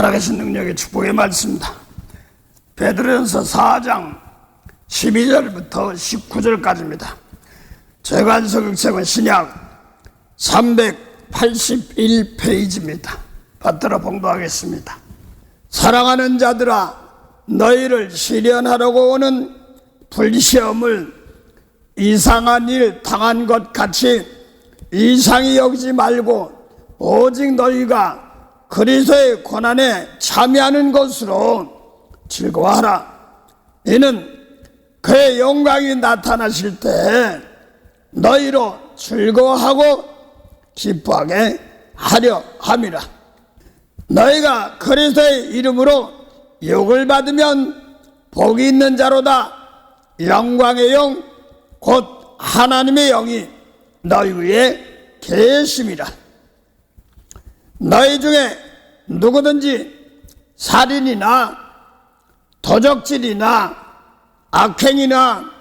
살아계신 능력의 축복의 말씀입니다. 베드로전서 4장 12절부터 19절까지입니다. 재관서극책은 신약 381페이지입니다. 받들어 봉독하겠습니다. 사랑하는 자들아, 너희를 시련하려고 오는 불시험을 이상한 일 당한 것 같이 이상히 여기지 말고 오직 너희가 그리스도의 고난에 참여하는 것으로 즐거워하라. 이는 그의 영광이 나타나실 때 너희로 즐거워하고 기뻐하게 하려 함이라. 너희가 그리스도의 이름으로 욕을 받으면 복이 있는 자로다. 영광의 영 곧 하나님의 영이 너희 위에 계심이라. 너희 중에 누구든지 살인이나 도적질이나 악행이나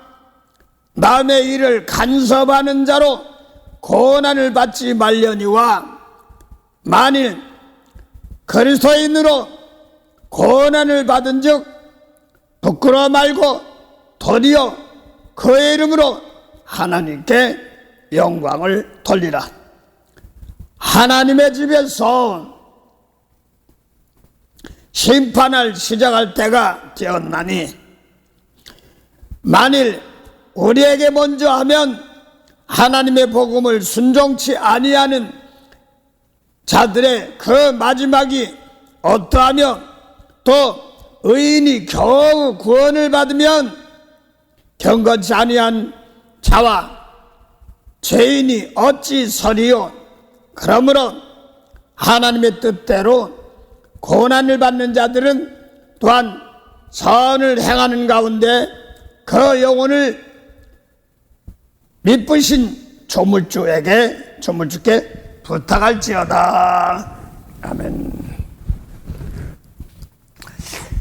남의 일을 간섭하는 자로 고난을 받지 말려니와, 만일 그리스도인으로 고난을 받은 즉 부끄러워 말고 도리어 그의 이름으로 하나님께 영광을 돌리라. 하나님의 집에서 심판을 시작할 때가 되었나니, 만일 우리에게 먼저 하면 하나님의 복음을 순종치 아니하는 자들의 그 마지막이 어떠하며, 또 의인이 겨우 구원을 받으면 경건치 아니한 자와 죄인이 어찌 서리요. 그러므로 하나님의 뜻대로 고난을 받는 자들은 또한 선을 행하는 가운데 그 영혼을 미쁘신 조물주께 부탁할지어다. 아멘.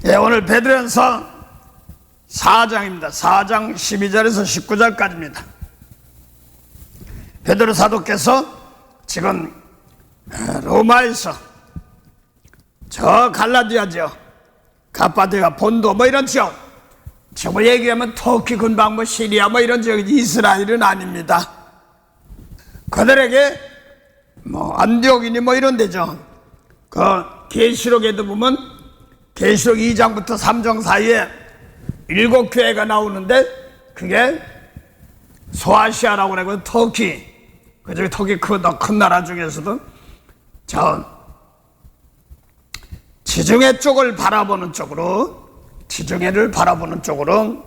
예, 오늘 베드로전서 4장입니다. 4장 12절에서 19절까지입니다. 베드로 사도께서 지금 로마에서 저 갈라디아 지역, 가파도가 본도 뭐 이런 지역, 저거 얘기하면 터키 근방 뭐 시리아 뭐 이런 지역이 이스라엘은 아닙니다. 그들에게 뭐 안디옥이니 뭐 이런 데죠. 그 계시록에도 보면 계시록 2장부터 3장 사이에 7교회가 나오는데 그게 소아시아라고 그러고 터키, 그중에 터키 큰 나라 중에서도 저 지중해 쪽을 바라보는 쪽으로, 지중해를 바라보는 쪽으로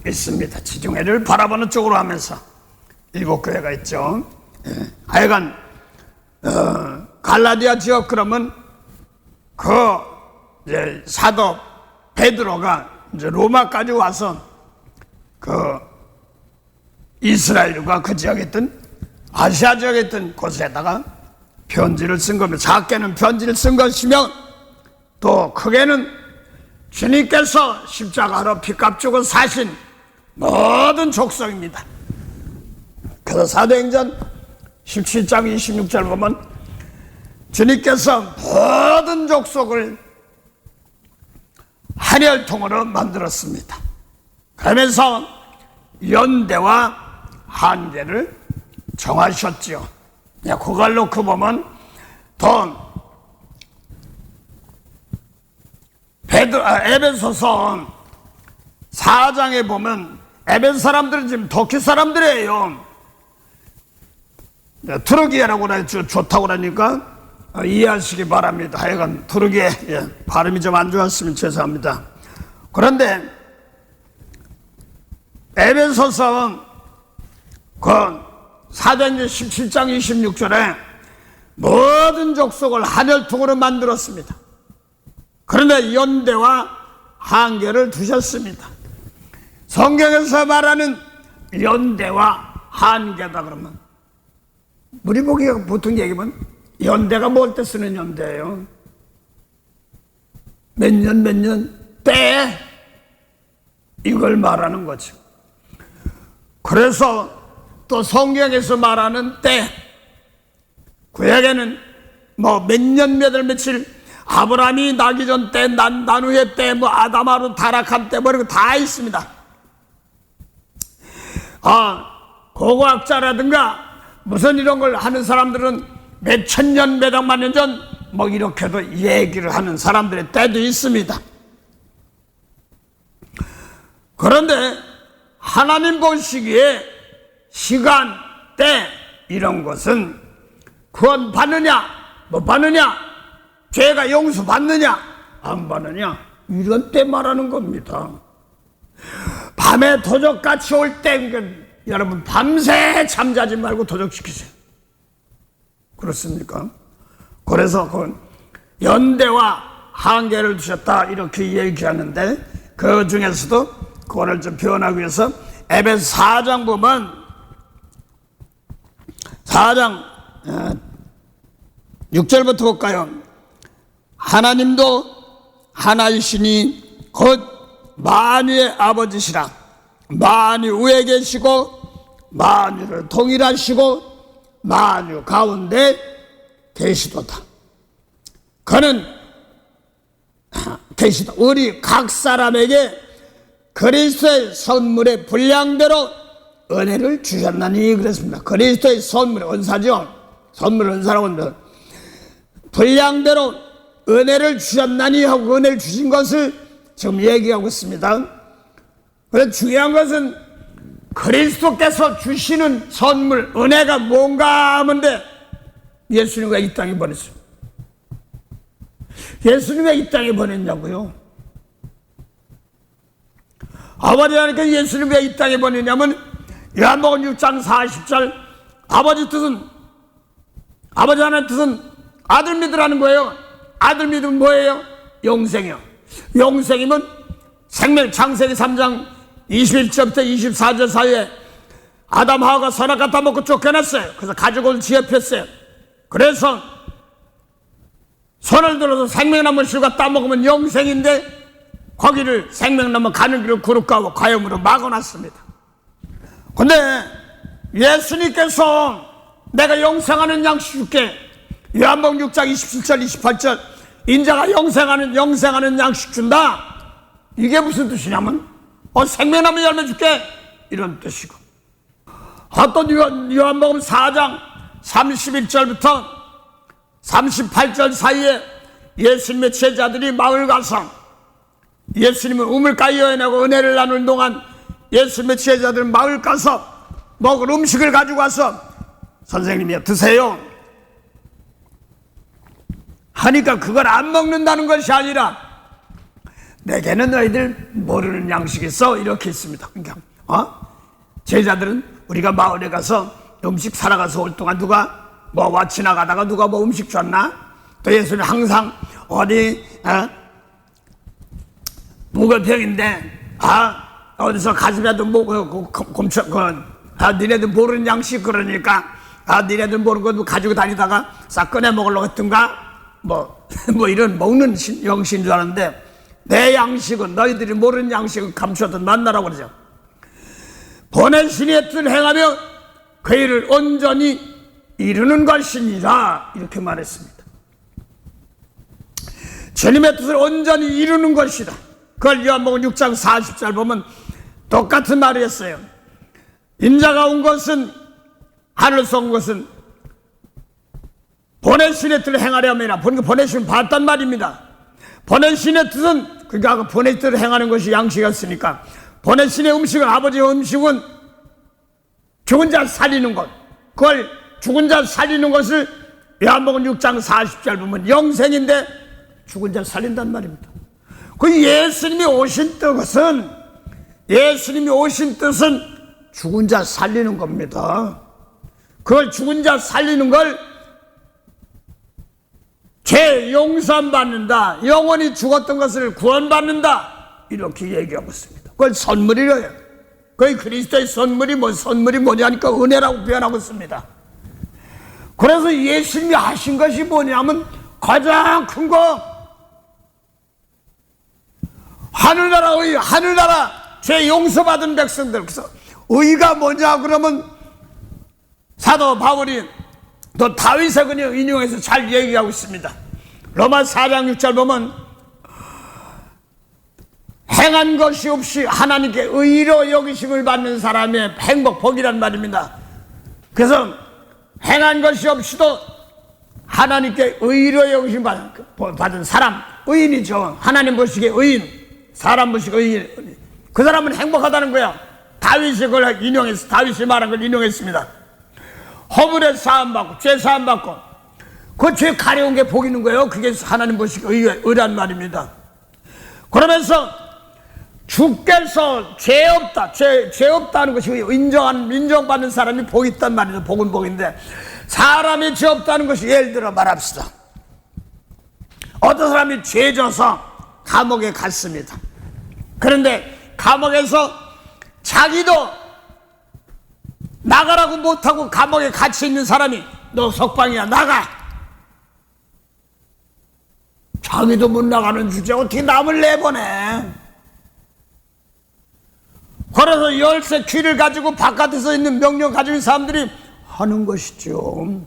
있습니다. 지중해를 바라보는 쪽으로 하면서 7교회가 있죠. 하여간 갈라디아 지역, 그러면 그 이제 사도 베드로가 이제 로마까지 와서 그 이스라엘과 그 지역에 있던 아시아 지역에 있던 곳에다가 편지를 쓴 겁니다. 작게는 편지를 쓴 것이며 또 크게는 주님께서 십자가로 피값 주고 사신 모든 족속입니다. 그래서 사도행전 17장 26절 보면 주님께서 모든 족속을 한 혈통으로 만들었습니다. 그러면서 연대와 한계를 정하셨죠. 그걸 놓고 보면 또 에베소서 4장에 보면 에베소 사람들은 지금 터키 사람들이에요. 투르기에라고 그랬죠. 좋다고 그러니까 이해하시기 바랍니다. 하여간 투르기에 발음이 좀 안 좋았으면 죄송합니다. 그런데 에베소서 그 사도행전 17장 26절에 모든 족속을 한 혈통으로 만들었습니다. 그런데 연대와 한계를 두셨습니다. 성경에서 말하는 연대와 한계다 그러면 우리 보기가 보통 얘기하면 연대가 뭘 때 쓰는 연대예요? 몇 년 때 이걸 말하는 거죠. 그래서 또 성경에서 말하는 때, 구약에는 뭐 몇 년 몇 월 며칠 아브라함이 나기 전 때, 난 후에 때, 뭐 아담하로 타락한 때, 뭐 이런 거 다 있습니다. 고고학자라든가 무슨 이런 걸 하는 사람들은 몇 천 년, 몇 억만 년 전 뭐 이렇게도 얘기를 하는 사람들의 때도 있습니다. 그런데 하나님 보시기에 시간, 때 이런 것은 구원 받느냐, 못 받느냐, 죄가 용서 받느냐, 안 받느냐, 이런 때 말하는 겁니다. 밤에 도적같이 올 때, 여러분 밤새 잠자지 말고 도적시키세요. 그렇습니까? 그래서 그 연대와 한계를 두셨다 이렇게 얘기하는데, 그 중에서도 그거를 좀 표현하기 위해서 에베소 4장 보면 4장 6절부터 볼까요? 하나님도 하나이시니 곧 만유의 아버지시라. 만유 위에 계시고 만유를 통일하시고 만유 가운데 계시도다. 그는 계시다. 우리 각 사람에게 그리스도의 선물의 분량대로 은혜를 주셨나니 그랬습니다. 그리스도의 선물의 은사죠. 선물 은사라고 합니다. 분량대로 은혜를 주셨나니 하고 은혜를 주신 것을 지금 얘기하고 있습니다. 그래서 중요한 것은 그리스도께서 주시는 선물, 은혜가 뭔가 하는데 예수님과 이 땅에 보냈어요. 예수님과 이 땅에 보냈냐고요? 아버지 하나님께서 예수님과 이 땅에 보냈냐면 요한복음 6장 40절 아버지 하나님의 뜻은 아들 믿으라는 거예요. 아들 믿으면 뭐예요? 영생이요. 영생이면 생명 창세기 3장 21절부터 24절 사이에 아담 하와가 선악과 다 먹고 쫓겨났어요. 그래서 가족을 지업했어요. 그래서 손을 들어서 생명나무 실과 따먹으면 영생인데 거기를 생명나무 가는 길을 구룩하고 과염으로 막아놨습니다. 근데 예수님께서 내가 영생하는 양식 줄게. 요한복음 6장 27절 28절 인자가 영생하는 양식 준다. 이게 무슨 뜻이냐면 생명나무 열매 줄게 이런 뜻이고, 또 요한복음 4장 31절부터 38절 사이에 예수님의 제자들이 마을 가서 예수님은 우물가에 여행하고 은혜를 나누는 동안 예수님의 제자들은 마을 가서 먹을 음식을 가지고 와서 선생님이 드세요 하니까 그걸 안 먹는다는 것이 아니라 내게는 너희들 모르는 양식이 있어 이렇게 있습니다. 그러니까 제자들은 우리가 마을에 가서 음식 사러 가서 올 동안 누가 와 지나가다가 누가 음식 줬나? 또 예수님 항상 어디 무거병인데 어디서 가슴에도 니네들 모르는 양식 그러니까 니네들 모르는 것도 가지고 다니다가 싹 꺼내 먹으려고 했던가 뭐 이런 먹는 영신 줄 아는데 내 양식은 너희들이 모르는 양식은 감추었던 만나라고 그러죠. 보내신 이의 뜻을 행하며 그 일을 온전히 이루는 것이니라 이렇게 말했습니다. 주님의 뜻을 온전히 이루는 것이다. 그걸 요한복음 6장 40절 보면 똑같은 말을 했어요. 인자가 온 것은 하늘에서 온 것은 보내신의 뜻을 행하려면이라. 보내신 봤단 말입니다. 보내신의 뜻은 그러니까 보내신 뜻을 행하는 것이 양식이었으니까 보내신의 음식은 아버지의 음식은 죽은 자 살리는 것. 그걸 죽은 자 살리는 것을 요한복음 6장 40절 보면 영생인데 죽은 자 살린단 말입니다. 그 예수님이 오신 뜻은 죽은 자 살리는 겁니다. 그걸 죽은 자 살리는 걸 죄 용서함 받는다. 영원히 죽었던 것을 구원받는다. 이렇게 얘기하고 있습니다. 그걸 선물이래요. 거의 그리스도의 선물이 뭐냐니까 은혜라고 표현하고 있습니다. 그래서 예수님이 하신 것이 뭐냐면 가장 큰 거 하늘나라 죄 용서받은 백성들. 그래서 의가 뭐냐 그러면 사도 바울이 또 다윗의 그냥 인용해서 잘 얘기하고 있습니다. 로마 4장 6절 보면 행한 것이 없이 하나님께 의로 여기심을 받는 사람의 행복, 복이란 말입니다. 그래서 행한 것이 없이도 하나님께 의로 여기심 받은 사람, 의인이죠. 하나님 보시기에 의인, 사람 보시기에 의인. 그 사람은 행복하다는 거야. 다윗이 그걸 인용해서, 다윗이 말한 걸 인용했습니다. 허물에 사함받고, 죄 사함받고, 그 죄 가려운 게 복 있는 거예요. 그게 하나님 보시기에 의란 말입니다. 그러면서 주께서 죄 없다, 죄 없다는 것이 인정받는 사람이 복 있단 말이죠. 복은 복인데, 사람이 죄 없다는 것이 예를 들어 말합시다. 어떤 사람이 죄 져서 감옥에 갔습니다. 그런데 감옥에서 자기도 나가라고 못하고 감옥에 갇혀 있는 사람이 너 석방이야, 나가. 자기도 못 나가는 주제 어떻게 남을 내보내. 그래서 열쇠 귀를 가지고 바깥에서 있는 명령 가지고 있는 사람들이 하는 것이죠.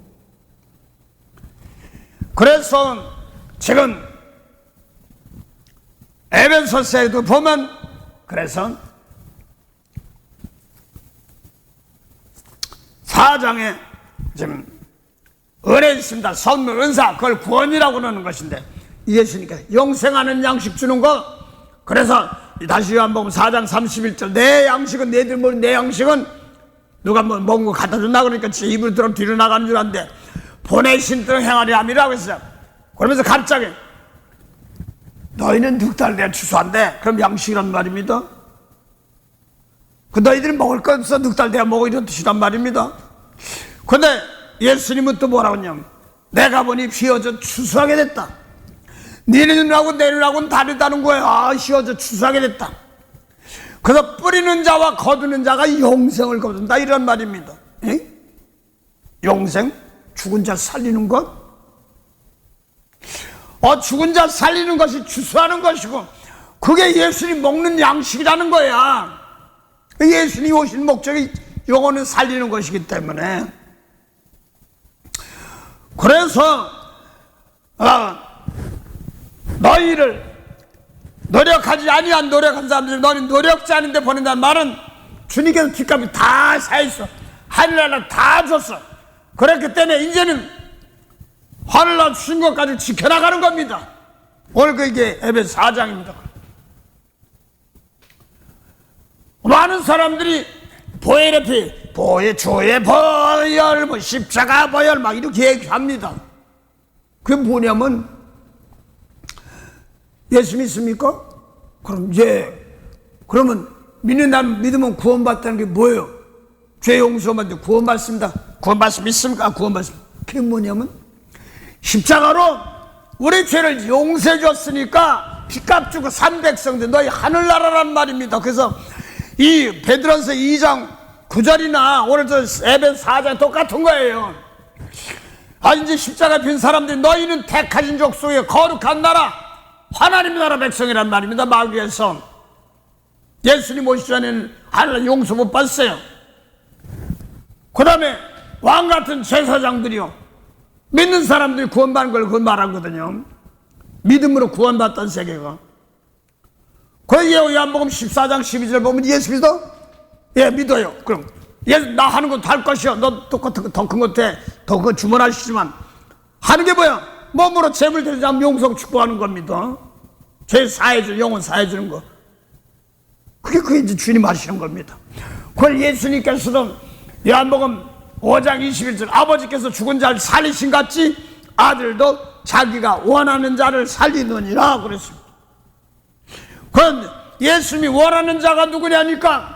그래서 지금 에베소서에도 보면, 그래서 4장에 지금 은혜 있습니다. 선물, 은사, 그걸 구원이라고 그러는 것인데, 이해했으니까 영생하는 양식 주는 거. 그래서 다시 한번 4장 31절 내 양식은 너희들 모르는 내 양식은 누가 뭐 먹은 거 갖다 준다 그러니까 제 입으로 들어 뒤로 나가는 줄 알았는데 보내신 대로 행하리 함이라고 했어요. 그러면서 갑자기 너희는 6달 내에 추수한대. 그럼 양식이란 말입니다. 그 너희들이 먹을 거 없어 6달 내에 먹어 이런 뜻이란 말입니다. 근데 예수님은 또 뭐라고 했냐면 내가 보니 휘어져 추수하게 됐다. 니네 눈하고 내 눈하고는 다르다는 거예요. 아, 휘어져 추수하게 됐다. 그래서 뿌리는 자와 거두는 자가 영생을 거둔다 이런 말입니다. 에? 영생? 죽은 자 살리는 것? 죽은 자 살리는 것이 추수하는 것이고 그게 예수님 먹는 양식이라는 거야. 예수님 오신 목적이 영혼을 살리는 것이기 때문에. 그래서 너희를 노력하지 아니한 노력한 사람들 너는 노력지 않은데 보낸다는 말은 주님께서 뒷값이 다 사했어. 하늘나라 다 줬어. 그렇기 때문에 이제는 하늘나라 주신 것까지 지켜나가는 겁니다. 오늘 그게 에베소 4장입니다. 많은 사람들이 보혈의 보혈, 주의 보혈, 뭐 십자가 보혈 막 이렇게 얘기합니다. 그게 뭐냐면 예수 믿습니까? 그럼 그러면 믿으면 구원받다는 게 뭐예요? 죄 용서받는데 구원받습니다. 구원받습니다. 믿습니까? 구원받습니다. 그게 뭐냐면 십자가로 우리 죄를 용서해 줬으니까 피값 주고 산 백성들 너희 하늘나라란 말입니다. 그래서 이 베드로전서 2장 9절이나 오늘 저 에베소 4장 똑같은 거예요. 이제 십자가 빈 사람들이 너희는 택하신 족속의 거룩한 나라 하나님 나라 백성이란 말입니다. 마귀에서 예수님 오시기 전에는 하늘 용서 못 받았어요. 그 다음에 왕같은 제사장들이요 믿는 사람들이 구원받는 걸 그걸 말하거든요. 믿음으로 구원받던 세계가. 그 요한복음 14장 12절 보면 예수 믿어? 예, 믿어요. 그럼 나 하는 것도 할 것이요. 너 똑같은 거 더 큰 것 해. 더 그거 주문하시지만 하는 게 뭐야? 몸으로 죄를 드리지 않으면 용서 축복하는 겁니다. 죄 사해주는, 영혼 사해주는 거. 그게 이제 주님 하시는 겁니다. 그걸 예수님께서도 요한복음 5장 21절 아버지께서 죽은 자를 살리신 같이 아들도 자기가 원하는 자를 살리느니라 그랬습니다. 그런데 예수님이 원하는 자가 누구냐니까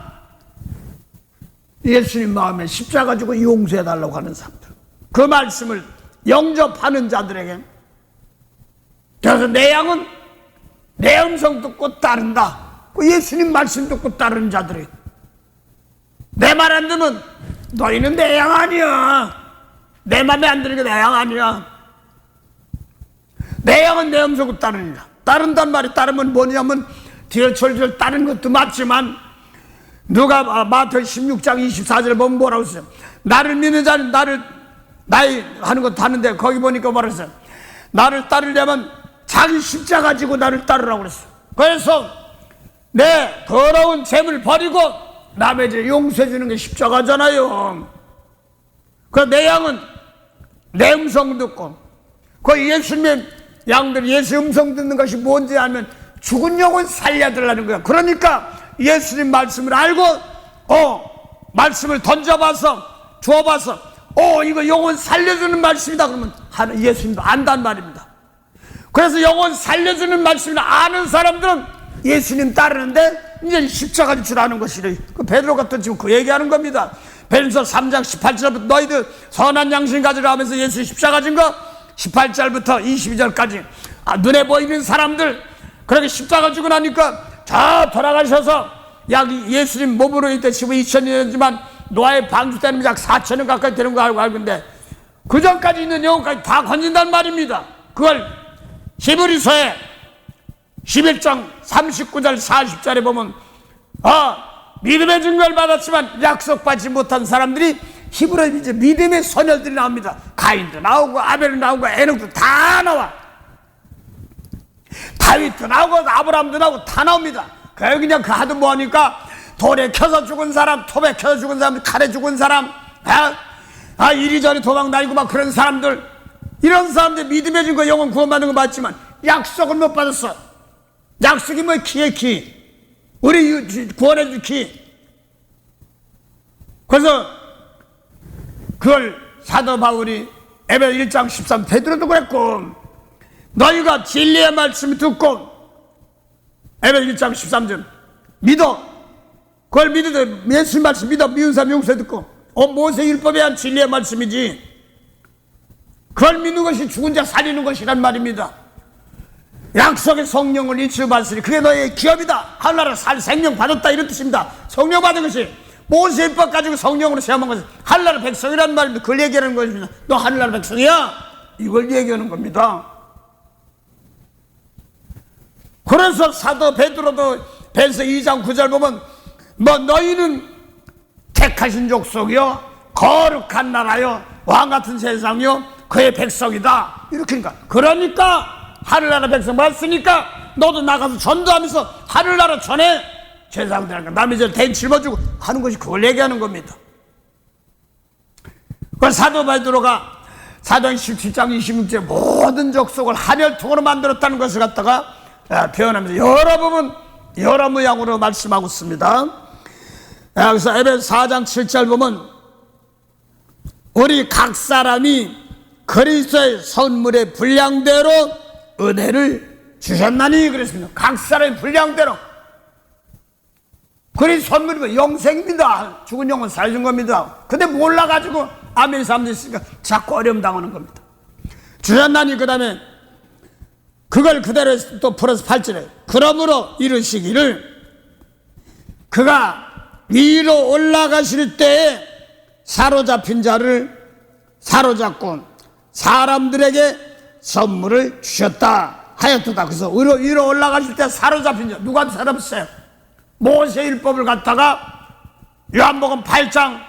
예수님 마음에 십자가 지고 용서해달라고 하는 사람들. 그 말씀을 영접하는 자들에게. 그래서 내 양은 내 음성 듣고 따른다. 그 예수님 말씀 듣고 따르는 자들이. 내 말 안 듣는 너희는 내 양 아니야. 내 맘에 안 드는 게 내 양 아니야. 내 양은 내 음성 듣고 따르느냐. 따른단 말이 따르면 뭐냐면 뒤에 철저히 따르는 것도 맞지만 누가 마태복음 16장 24절에 보면 뭐라고 써요? 나를 믿는 자는 나를 나이 하는 것도 하는데 거기 보니까 뭐라 했어요? 나를 따르려면 자기 십자가 지고 나를 따르라고 그랬어. 그래서 내 더러운 죄를 버리고 남의 죄 용서해 주는 게 십자가잖아요. 그 내 양은 내 음성 듣고, 그 예수님의 양들이 예수 음성 듣는 것이 뭔지 알면 죽은 영혼 살려달라는 거야. 그러니까 예수님 말씀을 알고 말씀을 던져봐서 주어봐서 이거 영혼 살려주는 말씀이다 그러면 예수님도 안단 말입니다. 그래서 영혼 살려주는 말씀을 아는 사람들은 예수님 따르는데 이제 십자가 질 줄 아는 것이래. 그 베드로가 또 지금 그 얘기하는 겁니다. 베드로서 3장 18절부터 너희들 선한 양심 가지라 하면서 예수 십자가 진 거 18절부터 22절까지 눈에 보이는 사람들 그렇게 십자가 지고 나니까 저 돌아가셔서 약 예수님 몸으로 이때 2000년이지만 노아의 방주 때는 약 4000년 가까이 되는 거 알고 있는데 그 전까지 있는 영혼까지 다 건진단 말입니다. 그걸 히브리서에 11장 39절 40절에 보면 믿음의 증거를 받았지만 약속받지 못한 사람들이 히브리서 이제 믿음의 소녀들이 나옵니다. 가인도 나오고 아벨도 나오고 에녹도 다 나와. 다윗도 나오고 아브라함도 나오고 다 나옵니다. 그냥 그 하도 뭐하니까 돌에 켜서 죽은 사람, 톱에 켜서 죽은 사람, 칼에 죽은 사람, 이리저리 도망 다니고 막 그런 사람들, 이런 사람들 믿음의 증거 영혼 구원받는 거 맞지만 약속을 못 받았어. 약속이 뭐 키에 키, 우리 구원해 줄 키. 그래서 그걸 사도 바울이 에베소 1장 13 베드로도 그랬고 너희가 진리의 말씀을 듣고 에베소 1장 13절 믿어. 그걸 믿어도 예수님 말씀 믿어. 미운 사람 용서 듣고 모세 율법에 한 진리의 말씀이지. 그걸 믿는 것이 죽은 자 살리는 것이란 말입니다. 약속의 성령을 이치로 받으니 그게 너의 기업이다. 하늘나라 살 생명 받았다 이런 뜻입니다. 성령 받은 것이 모세 율법 가지고 성령으로 시험한 것은 하늘나라 백성이라는 말입니다. 그걸 얘기하는 것입니다. 너 하늘나라 백성이야? 이걸 얘기하는 겁니다. 그래서 사도 베드로도 베드로서 2장 9절 보면 너희는 택하신 족속이요 거룩한 나라요 왕같은 세상이요 그의 백성이다. 이렇게 그러니까 하늘나라 백성 봤으니까 너도 나가서 전도하면서 하늘나라 전에 제사장들한테 남의 죄를 대신 짊어지고 하는 것이 그걸 얘기하는 겁니다. 그 사도 베드로가 사도행 17장 26절에 모든 족속을 한혈통으로 만들었다는 것을 갖다가 표현하면서 여러 부분 여러 모양으로 말씀하고 있습니다. 여기서 에베소 4장 7절 보면 우리 각 사람이 그리스도의 선물의 분량대로 은혜를 주셨나니 그랬습니다. 각 사람의 분량대로. 그리스도 선물이 영생입니다. 죽은 영혼 살려준 겁니다. 근데 몰라가지고 아멘 사람들이 있으니까 자꾸 어려움 당하는 겁니다. 주셨나니 그 다음에 그걸 그대로 또 풀어서 8절에 그러므로 이르시기를 그가 위로 올라가실 때에 사로잡힌 자를 사로잡고 사람들에게 선물을 주셨다 하였도다. 그래서 위로 올라가실 때 사로잡힌 자 누가 사로잡았어요? 모세 율법을 갖다가 요한복음 8장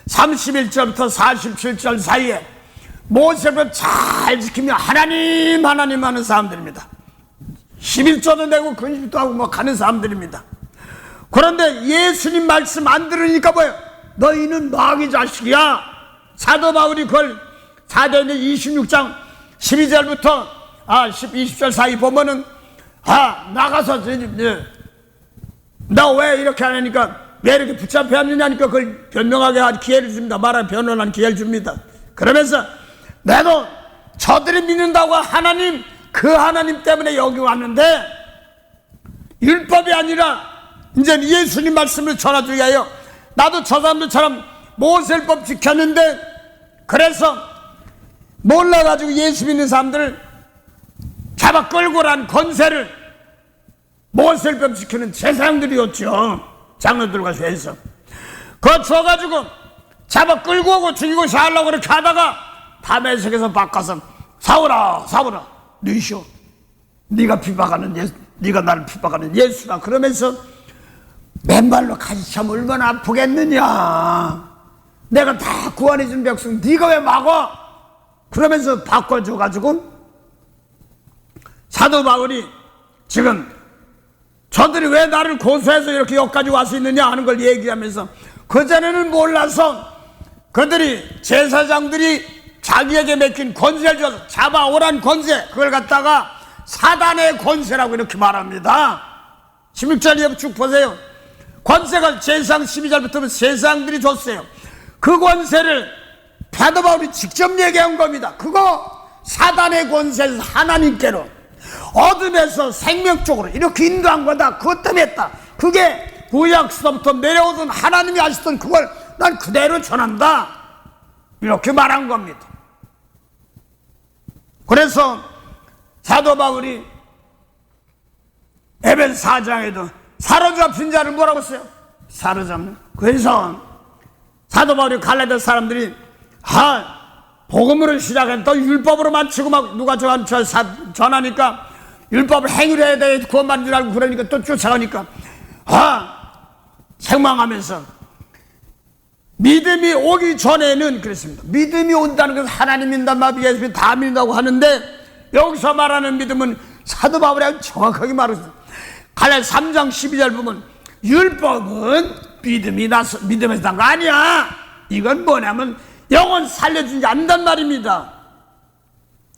31절부터 47절 사이에 모세를 잘 지키며 하나님 하는 사람들입니다. 11조도 내고 근심도 하고 뭐 가는 사람들입니다. 그런데 예수님 말씀 안 들으니까 뭐예요? 너희는 마귀 자식이야. 사도 바울이 그걸 사도행전 26장 12절부터 20절 사이 보면은 나가서 나 왜 이렇게 하냐니까 왜 이렇게 붙잡혀 앉느냐니까 그걸 변명하게 한 기회를 줍니다. 말하는 변론한 기회를 줍니다. 그러면서 나도 저들이 믿는다고 하나님 그 하나님 때문에 여기 왔는데 율법이 아니라 이제 예수님 말씀을 전하기 위하여 나도 저 사람들처럼 모세율법 지켰는데 그래서 몰라가지고 예수 믿는 사람들을 잡아 끌고 란 권세를 모세율법 지키는 제사장들이었죠. 장로들과 해서 그거 줘가지고 잡아 끌고 오고 죽이고 샤하려고 그렇게 하다가 다메섹에서 바꿔서 사울아 너희시오 네가 비박하는 예수 네가 나를 비박하는 예수다 그러면서 맨발로 가지참 얼마나 아프겠느냐. 내가 다 구원해준 백성 네가 왜 막어? 그러면서 바꿔줘가지고 사도 바울이 지금 저들이 왜 나를 고소해서 이렇게 여기까지 와서 있느냐 하는 걸 얘기하면서 그전에는 몰라서 그들이 제사장들이 자기에게 맡긴 권세를 줘서 잡아오란 권세, 그걸 갖다가 사단의 권세라고 이렇게 말합니다. 16절 쭉 보세요. 권세가 제사장 12절부터 제사장들이 줬어요. 그 권세를 사도 바울이 직접 얘기한 겁니다. 그거 사단의 권세에서 하나님께로 어둠에서 생명 쪽으로 이렇게 인도한 거다. 그것 때문에 했다. 그게 구약서부터 내려오던 하나님이 하시던 그걸 난 그대로 전한다. 이렇게 말한 겁니다. 그래서 사도 바울이 에베소 4장에도 사로잡힌 자를 뭐라고 했어요? 사로잡는. 그래서 사도 바울이 갈라디아 사람들이 복음으로 시작했다. 율법으로 맞추고 막 누가 전하니까 율법을 행위를 해야 돼. 구원받는 줄 알고 그러니까 또 쫓아가니까 책망하면서 믿음이 오기 전에는 그랬습니다. 믿음이 온다는 것은 하나님 믿는다, 마비 예수님 다 믿는다고 하는데 여기서 말하는 믿음은 사도 바울이 정확하게 말했습니다. 갈라디아 3장 12절 보면 율법은 믿음에서 난 거 아니야. 이건 뭐냐면 영혼 살려주지 않는단 말입니다.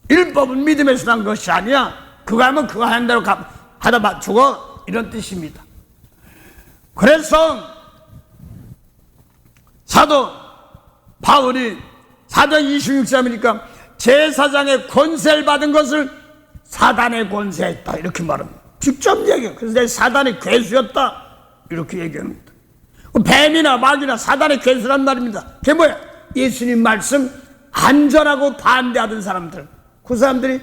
율법은 믿음에서 난 것이 아니야. 그거 하면 그거 하는 대로 하다 죽어, 이런 뜻입니다. 그래서 사도 바울이 4장 26절이니까 제사장의 권세를 받은 것을 사단의 권세였다 이렇게 말합니다. 직접 얘기해요. 그래서 내 사단의 괴수였다 이렇게 얘기합니다. 뱀이나 마귀나 사단의 괴수란 말입니다. 그게 뭐야? 예수님 말씀 안전하고 반대하던 사람들, 그 사람들이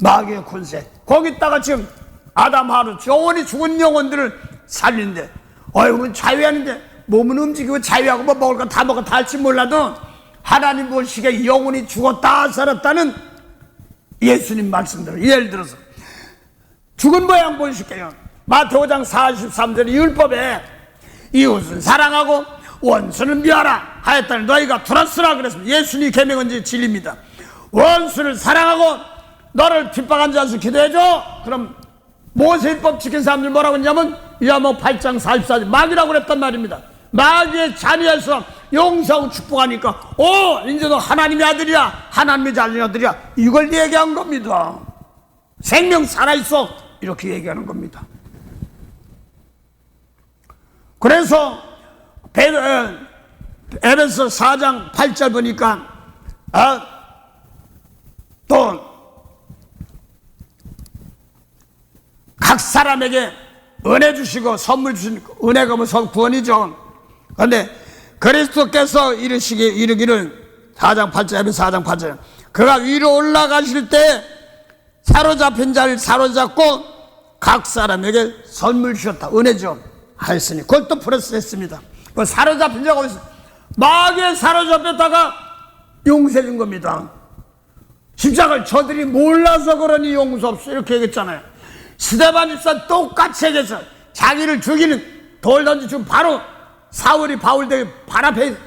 마귀의 권세, 거기다가 지금 아담 하루 영원히 죽은 영혼들을 살린대. 얼굴은 자유하는데 몸은 움직이고 자유하고 뭐 먹을 거 다 먹어 다 할지 몰라도 하나님 보시기에 영혼이 죽었다 살았다는 예수님 말씀대로, 예를 들어서 죽은 모양 보여줄게요. 마태오 5장 43절의 율법에 이웃은 사랑하고 원수는 미워하라 하였다니 너희가 들었으라 그랬습니다. 예수님 계명은 이제 진리입니다. 원수를 사랑하고 너를 핍박한 자에서 기도해줘. 그럼 모세율법 지킨 사람들 뭐라고 했냐면 야목 8장 44절 마귀라고 그랬단 말입니다. 마귀의 자녀에서 용서하고 축복하니까 이제 너 하나님의 아들이야, 하나님의 자녀들이야, 이걸 얘기한 겁니다. 생명 살아있어 이렇게 얘기하는 겁니다. 그래서 에베소 4장 8절 보니까 또 각 사람에게 은혜 주시고 선물 주신, 은혜가 뭐 구원이죠. 그런데 그리스도께서 이르기를 4장 8절 에베소 4장 8절 그가 위로 올라가실 때 사로잡힌 자를 사로잡고 각 사람에게 선물 주셨다. 은혜죠. 하였으니 그걸 또 플러스 했습니다. 그 사로잡힌 자가 어디서 마귀에 사로잡혔다가 용서해 준 겁니다. 십자가를 저들이 몰라서 그러니 용서 없어 이렇게 얘기했잖아요. 스데반 집사 똑같이 얘기해서 자기를 죽이는 돌 던지면 바로 사울이 바울에게 발 앞에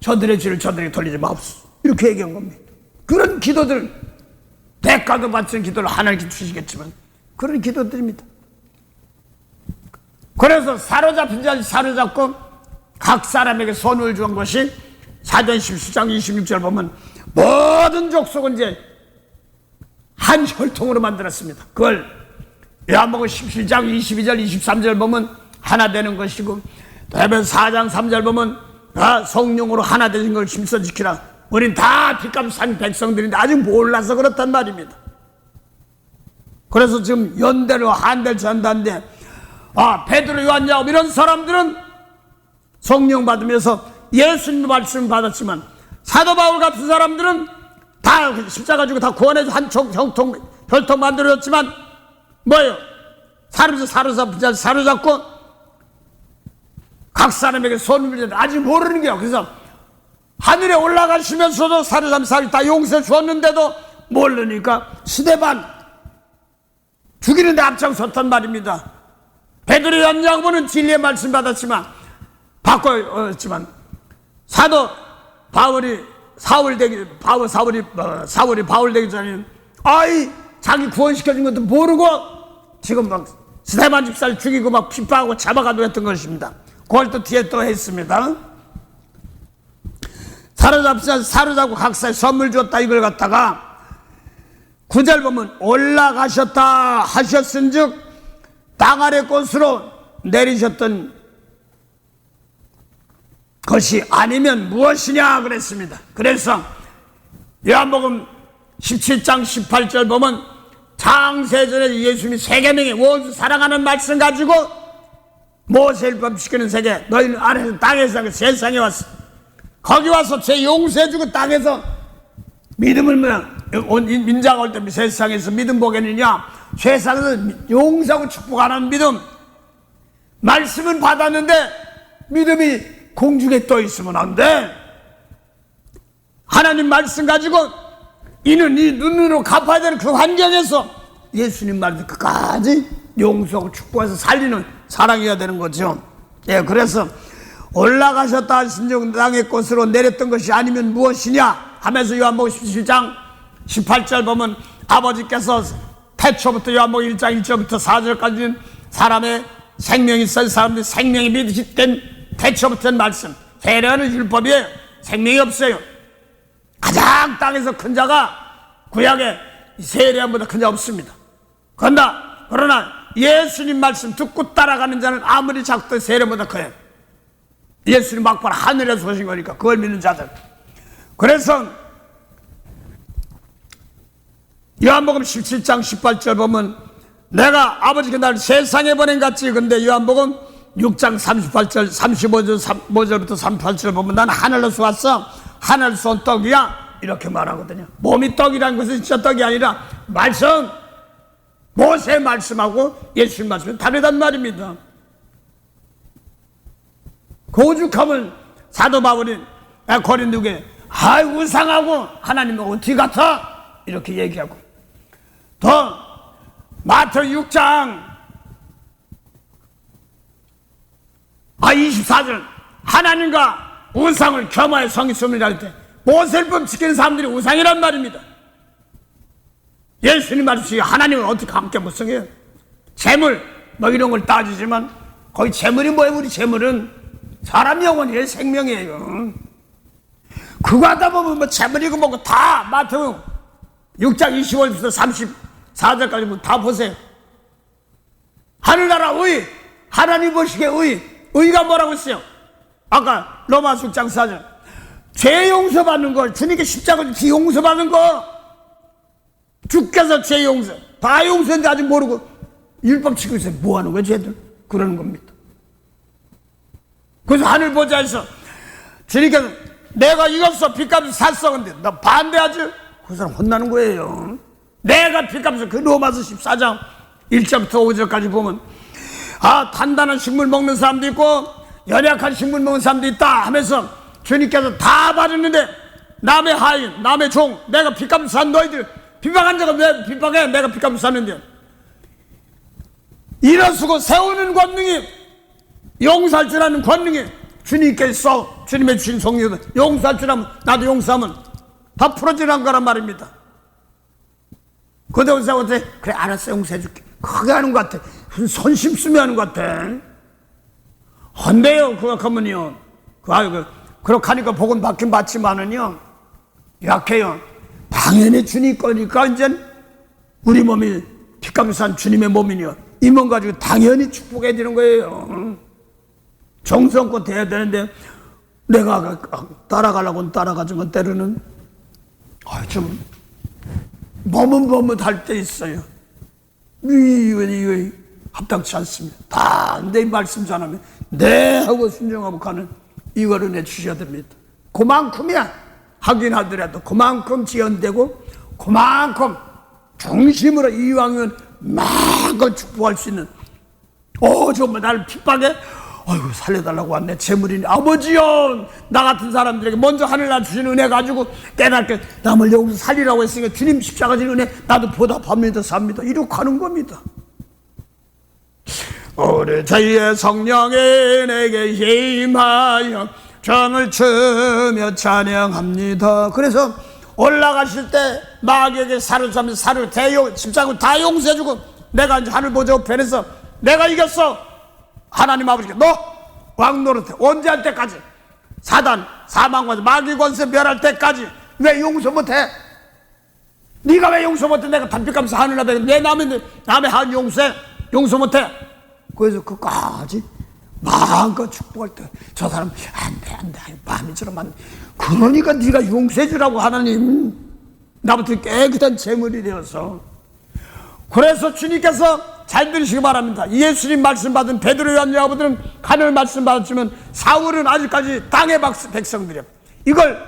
저들의 죄를 저들에게 돌리지 마옵소서 이렇게 얘기한 겁니다. 그런 기도들, 대가도 받치는 기도를 하나님께 주시겠지만 그런 기도들입니다. 그래서 사로잡힌 자를 사로잡고 각 사람에게 선을 준 것이 사도행 17장 26절 보면 모든 족속은 이제 한 혈통으로 만들었습니다. 그걸 요한복음 17장 22절 23절 보면 하나 되는 것이고 에베소 4장 3절 보면 성령으로 하나 되는 걸 힘써 지키라. 우린 다 빚값 산 백성들인데 아직 몰라서 그렇단 말입니다. 그래서 지금 연대로 한대를 전다는데 베드로, 요한, 야곱 이런 사람들은 성령 받으면서 예수님 말씀 받았지만 사도 바울 같은 사람들은 다 십자가 지고 다 구원해서 한 혈통 만들어졌지만 뭐예요? 사로잡고 각 사람에게 손을 빌려 아직 모르는 게요. 그래서 하늘에 올라가시면서도 사로잡힌 사람이 다 용서해 주었는데도 모르니까 스데반 죽이는데 앞장섰단 말입니다. 베드로, 요한, 야고보는 진리의 말씀 받았지만 바꿔였지만 사도 바울이 사울이 바울 되기 전에 자기 구원시켜준 것도 모르고 지금 막 스데반 집사를 죽이고 막 핍박하고 잡아가도 했던 것입니다. 그걸 또 뒤에 또 했습니다. 사로잡고 각사에 선물 줬다 이걸 갖다가 9절 보면 올라가셨다 하셨은즉 땅 아래 곳으로 내리셨던 것이 아니면 무엇이냐 그랬습니다. 그래서 요한복음 17장 18절 보면 창세전에 예수님이 세계명에 원수 사랑하는 말씀 가지고 모세를 법시키는 세계 너희는 아래에서 땅에서 세상에 왔어. 거기 와서 죄 용서해주고 땅에서 믿음을 민자가 올 때 세상에서 믿음 보겠느냐. 세상에서 용서하고 축복하는 믿음. 말씀은 받았는데 믿음이 공중에 떠 있으면 안 돼. 하나님 말씀 가지고 이는 이 눈으로 갚아야 되는 그 환경에서 예수님 말씀 끝까지 용서하고 축복해서 살리는 사랑이어야 되는 거죠. 예, 그래서 올라가셨다 하신 땅의 곳으로 내렸던 것이 아니면 무엇이냐 하면서 요한복음 17장 18절 보면 아버지께서 태초부터 요한복음 1장 1절부터 4절까지는 사람의 생명이 있어요. 사람들이 생명이 믿으시된 태초부터 된 말씀. 세례는 율법이에요. 생명이 없어요. 가장 큰 자가 구약에 세례보다 큰 자 없습니다. 그러나 예수님 말씀 듣고 따라가는 자는 아무리 작도 세례보다 커요. 예수님 막바로 하늘에서 오신 거니까 그걸 믿는 자들. 그래서 요한복음 17장 18절 보면 내가 아버지가 나를 세상에 보낸 같이. 근데 요한복음 6장 38절 35절부터 38절 보면 나는 하늘로서 왔어. 하늘에서 온 떡이야 이렇게 말하거든요. 몸이 떡이라는 것은 진짜 떡이 아니라 말씀, 모세 말씀하고 예수님 말씀은 다르단 말입니다. 고죽하면 사도 바울이 고린도에 우상하고 하나님하고 어디 같아 이렇게 얘기하고, 더 마태복음 6장 24절 하나님과 우상을 겸하여 성이 씁니다 할 때 모세법 지키는 사람들이 우상이란 말입니다. 예수님 말씀이 하나님을 어떻게 함께 못 성해요? 재물 뭐 이런 걸 따지지만 거기 재물이 뭐예요? 우리 재물은 사람 영혼이에요. 생명이에요. 그거 하다 보면 뭐 재물이고 뭐고 다 마태복음 6장 25절부터 34절까지 보면 다 보세요. 하늘나라 의, 하나님 보시기에 의가 뭐라고 했어요? 아까 로마서 6장 4절 죄 용서받는 거, 주님께 십자가를 용서받는 거, 주께서 죄 용서 다 용서인데 아직 모르고 율법 지키고 있어요. 뭐 하는 거예요 쟤들? 그러는 겁니다. 그래서 하늘 보좌에서 주님께서 내가 이것서 빚값을 샀어. 근데 나 반대하지? 그 사람 혼나는 거예요. 내가 빚값을 그 로마서 14장 1절부터 5절까지 보면 단단한 식물 먹는 사람도 있고 연약한 식물 먹는 사람도 있다 하면서 주님께서 다 받았는데 남의 하인, 남의 종, 내가 빚값을 산 너희들 핍박한 자가 왜 핍박해? 내가 빚값을 샀는데 일어서고 세우는 권능이, 용서할 줄 아는 권능이 주님께 있어. 주님의 주신 성령은 용서할 줄 아면 나도 용서하면 다 풀어지는 거란 말입니다. 그때 어때? 그래 알았어 용서해줄게. 크게 하는 것 같아. 선심쓰며 하는 것 같아. 헌데요 그거 하면요 그렇게 하니까 복은 받긴 받지만은요 약해요. 당연히 주님 거니까 이제 우리 몸이 핏값을 산 주님의 몸이요 이 몸 가지고 당연히 축복해 주는 거예요. 정성껏 해야 되는데 내가 따라가려고는 따라가지만 때로는 좀 머뭇머뭇할 때 있어요. 이거 합당치 않습니다. 다 내 말씀 전하면 네 하고 순종하고 가는 이거를 내주셔야 됩니다. 그만큼이야. 하긴 하더라도 그만큼 지연되고 그만큼 중심으로 이왕은 마음껏 축복할 수 있는 정말 나를 핍박해? 아이고 살려달라고 왔네. 재물이니 아버지요 나 같은 사람들에게 먼저 하늘날 주신 은혜 가지고 깨닫게 남을 여기서 살리라고 했으니까 주님 십자가 진 은혜 나도 보답합니다. 삽니다. 이렇게 하는 겁니다. 우리 주의 성령이 내게 힘하여 전을 치며 찬양합니다. 그래서 올라가실 때 마귀에게 사로잡힌 사를 십자군 다 용서해주고 내가 이제 하늘 보좌 우편에서 내가 이겼어. 하나님 아버지가 너 왕 노릇해. 언제 할 때까지? 사단 사망과 마귀 권세 멸할 때까지 왜 용서 못해? 네가 왜 용서 못해? 내가 단빛감사 하늘 나베 내 남의 한 용서 못해? 그래서 그까지 마음껏 축복할 때 저 사람 안돼 마음이처럼 안 돼. 그러니까 네가 용서해 주라고 하나님. 나부터 깨끗한 재물이 되어서. 그래서 주님께서 잘 들으시기 바랍니다. 예수님 말씀 받은 베드로 요한 야고보들은 하늘 말씀 받았지만 사울은 아직까지 땅의 백성들이야. 이걸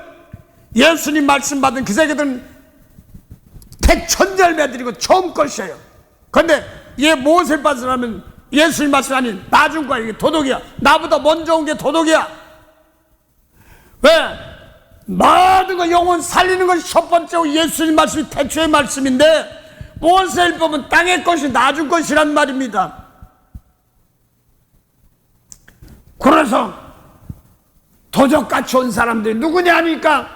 예수님 말씀 받은 그 세계들은 백천절매들이고 처음 것이에요. 그런데 얘 무엇을 받으라면 예수님 말씀 아닌 나중 거야. 이게 도덕이야. 나보다 먼저 온 게 도덕이야. 왜? 모든 거 영혼 살리는 것이 첫 번째고 예수님 말씀이 태초의 말씀인데 모세율법은 땅의 것이 나중 것이란 말입니다. 그래서 도적같이 온 사람들이 누구냐 하니까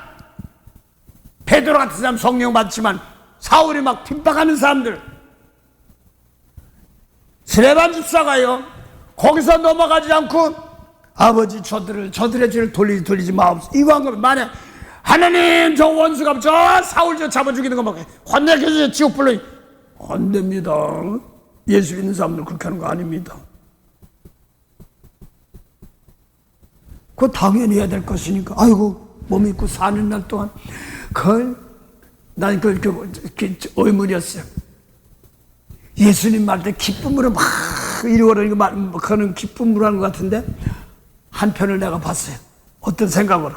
베드로 같은 사람 성령 받지만 사울이 막 핍박하는 사람들. 스데반 집사가요 거기서 넘어가지 않고 아버지 저들의 죄를 돌리지 마옵소서. 이거 한 거면 만약 하나님 저 원수가 저 사울 저 잡아 죽이는 거 막 혼내켜서 지옥 불러. 안 됩니다. 예수 믿는 사람들 그렇게 하는 거 아닙니다. 그거 당연히 해야 될 것이니까. 아이고 몸 있고 사는 날 동안 난 그렇게 의문이었어요. 예수님 말 때 기쁨으로 막 이러고 그는 기쁨으로 하는 것 같은데 한편을 내가 봤어요. 어떤 생각으로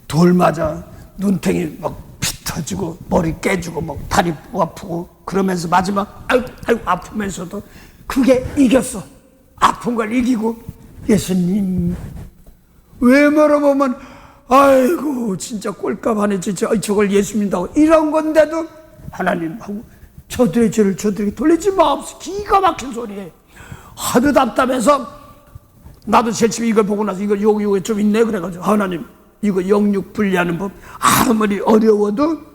돌 맞아 눈탱이 막 피 터지고 머리 깨지고 막 다리 아프고 그러면서 마지막 아이고 아프면서도 그게 이겼어. 아픈 걸 이기고 예수님 왜 물어보면 아이고 진짜 꼴값하네 진짜 저걸 예수 믿는다고 이런 건데도 하나님하고 저들의 죄를 저들에게 돌리지 마옵소서. 기가 막힌 소리예요. 하도 답답해서 나도 제일 처음 이걸 보고 나서 이거 요게 좀 있네 그래가지고 하나님 이거 영육 분리하는 법 아무리 어려워도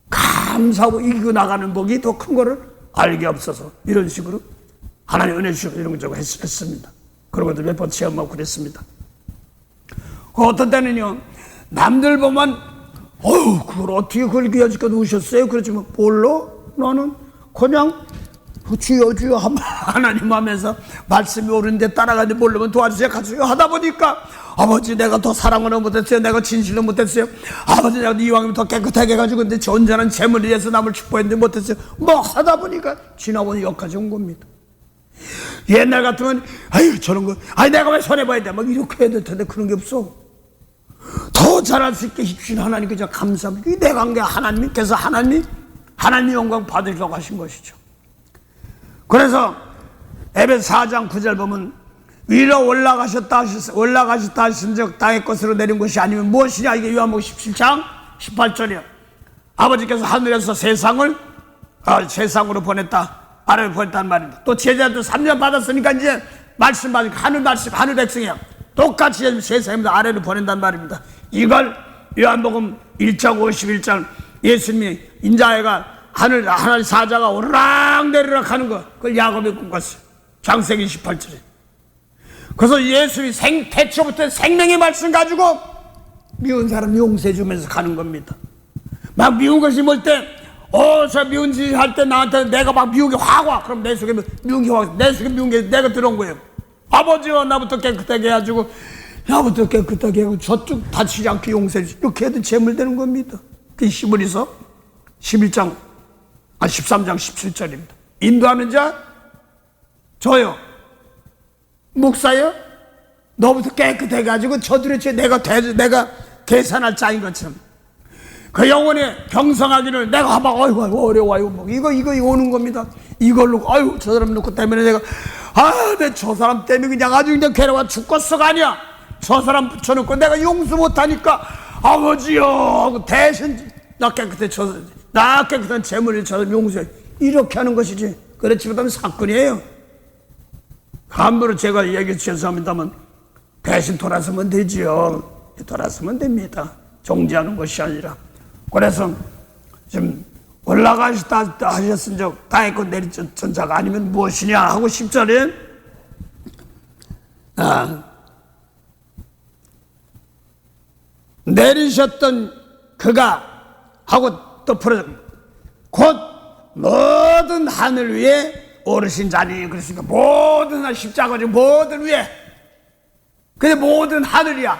감사하고 이기고 나가는 법이 더 큰 거를 알게 없어서 이런 식으로 하나님 은혜 주시고 이런 거 저거 했습니다. 그런 것도 몇 번 체험하고 그랬습니다. 어떤 때는요 남들 보면 그걸 어떻게 그렇게 여지껏 우셨어요? 그렇지만 몰라 나는 그냥 주여 하나님 하면서 말씀이 옳은데 따라가는데 모르면 도와주세요 가주세요 하다 보니까 아버지 내가 더 사랑을 못했어요. 내가 진실로 못했어요. 아버지 내가 이왕이면 더 깨끗하게 해가지고 근데 온전한 재물이 돼서 남을 축복했는데 못했어요. 뭐 하다 보니까 지나보니 여기까지 온 겁니다. 옛날 같으면 아유 저런 거 내가 왜 손해봐야 돼 막 이렇게 해야 될 텐데 그런 게 없어. 더 잘할 수 있게 힘주신 하나님께 제가 감사합니다. 내가 한 게 하나님께서 하나님 영광 받으려고 하신 것이죠. 그래서 에베소 4장 9절 보면 위로 올라가셨다 하신 적 땅의 것으로 내린 것이 아니면 무엇이냐. 이게 요한복음 17장 18절이야. 아버지께서 하늘에서 세상으로 보냈다는 말입니다. 또 제자도 3년 받았으니까 이제 말씀 받으니까 하늘 백성이야. 똑같이 세상에서 아래로 보낸단 말입니다. 이걸 요한복음 1장 51장 예수님이 인자애가 하늘 사자가 오르락내리락 하는 거 그걸 야곱이 꿈꿨어요. 창세기 18절에. 그래서 예수님이 태초부터 생명의 말씀 가지고 미운 사람 용서해 주면서 가는 겁니다. 막 미운 것이 뭘 때 저 미운 짓 할 때 나한테 내가 막 미운 게 확 와. 그럼 내 속에 미운 게 확 내 속에 미운 게 내가 들어온 거예요. 아버지와 나부터 깨끗하게 해가지고 나부터 깨끗하게 하고 저쪽 다치지 않게 용서해 주시고 이렇게 해도 재물 되는 겁니다. 그게 히브리서 13장 17절입니다. 인도하는 자 저요. 목사요. 너부터 깨끗해 가지고 저들의 죄 내가 계산할 자인 것처럼 그 영혼에 경성하기를 내가 막 아이고 어려워요. 뭐 이거 오는 겁니다. 이걸로 저 사람 놓고 때문에 내가 내 저 사람 때문에 그냥 아주 그냥 괴로워 죽겠어가 아니야. 저 사람 붙여놓고 내가 용서 못하니까 아버지요 대신 나 깨끗한 재물을 저 사람 용서해 이렇게 하는 것이지. 그렇지 못하면 사건이에요. 함부로 제가 얘기 죄송합니다만 대신 돌아서면 되지요. 돌아서면 됩니다. 정지하는 것이 아니라. 그래서 좀 올라가시다 하셨은 적 다 했고 내리쳤던 자가 아니면 무엇이냐 하고 10절에 내리셨던 그가 하고 또 풀어 곧 모든 하늘 위에 오르신 자니 그랬으니까 모든 십자가지 모든 위에 근데 모든 하늘이야.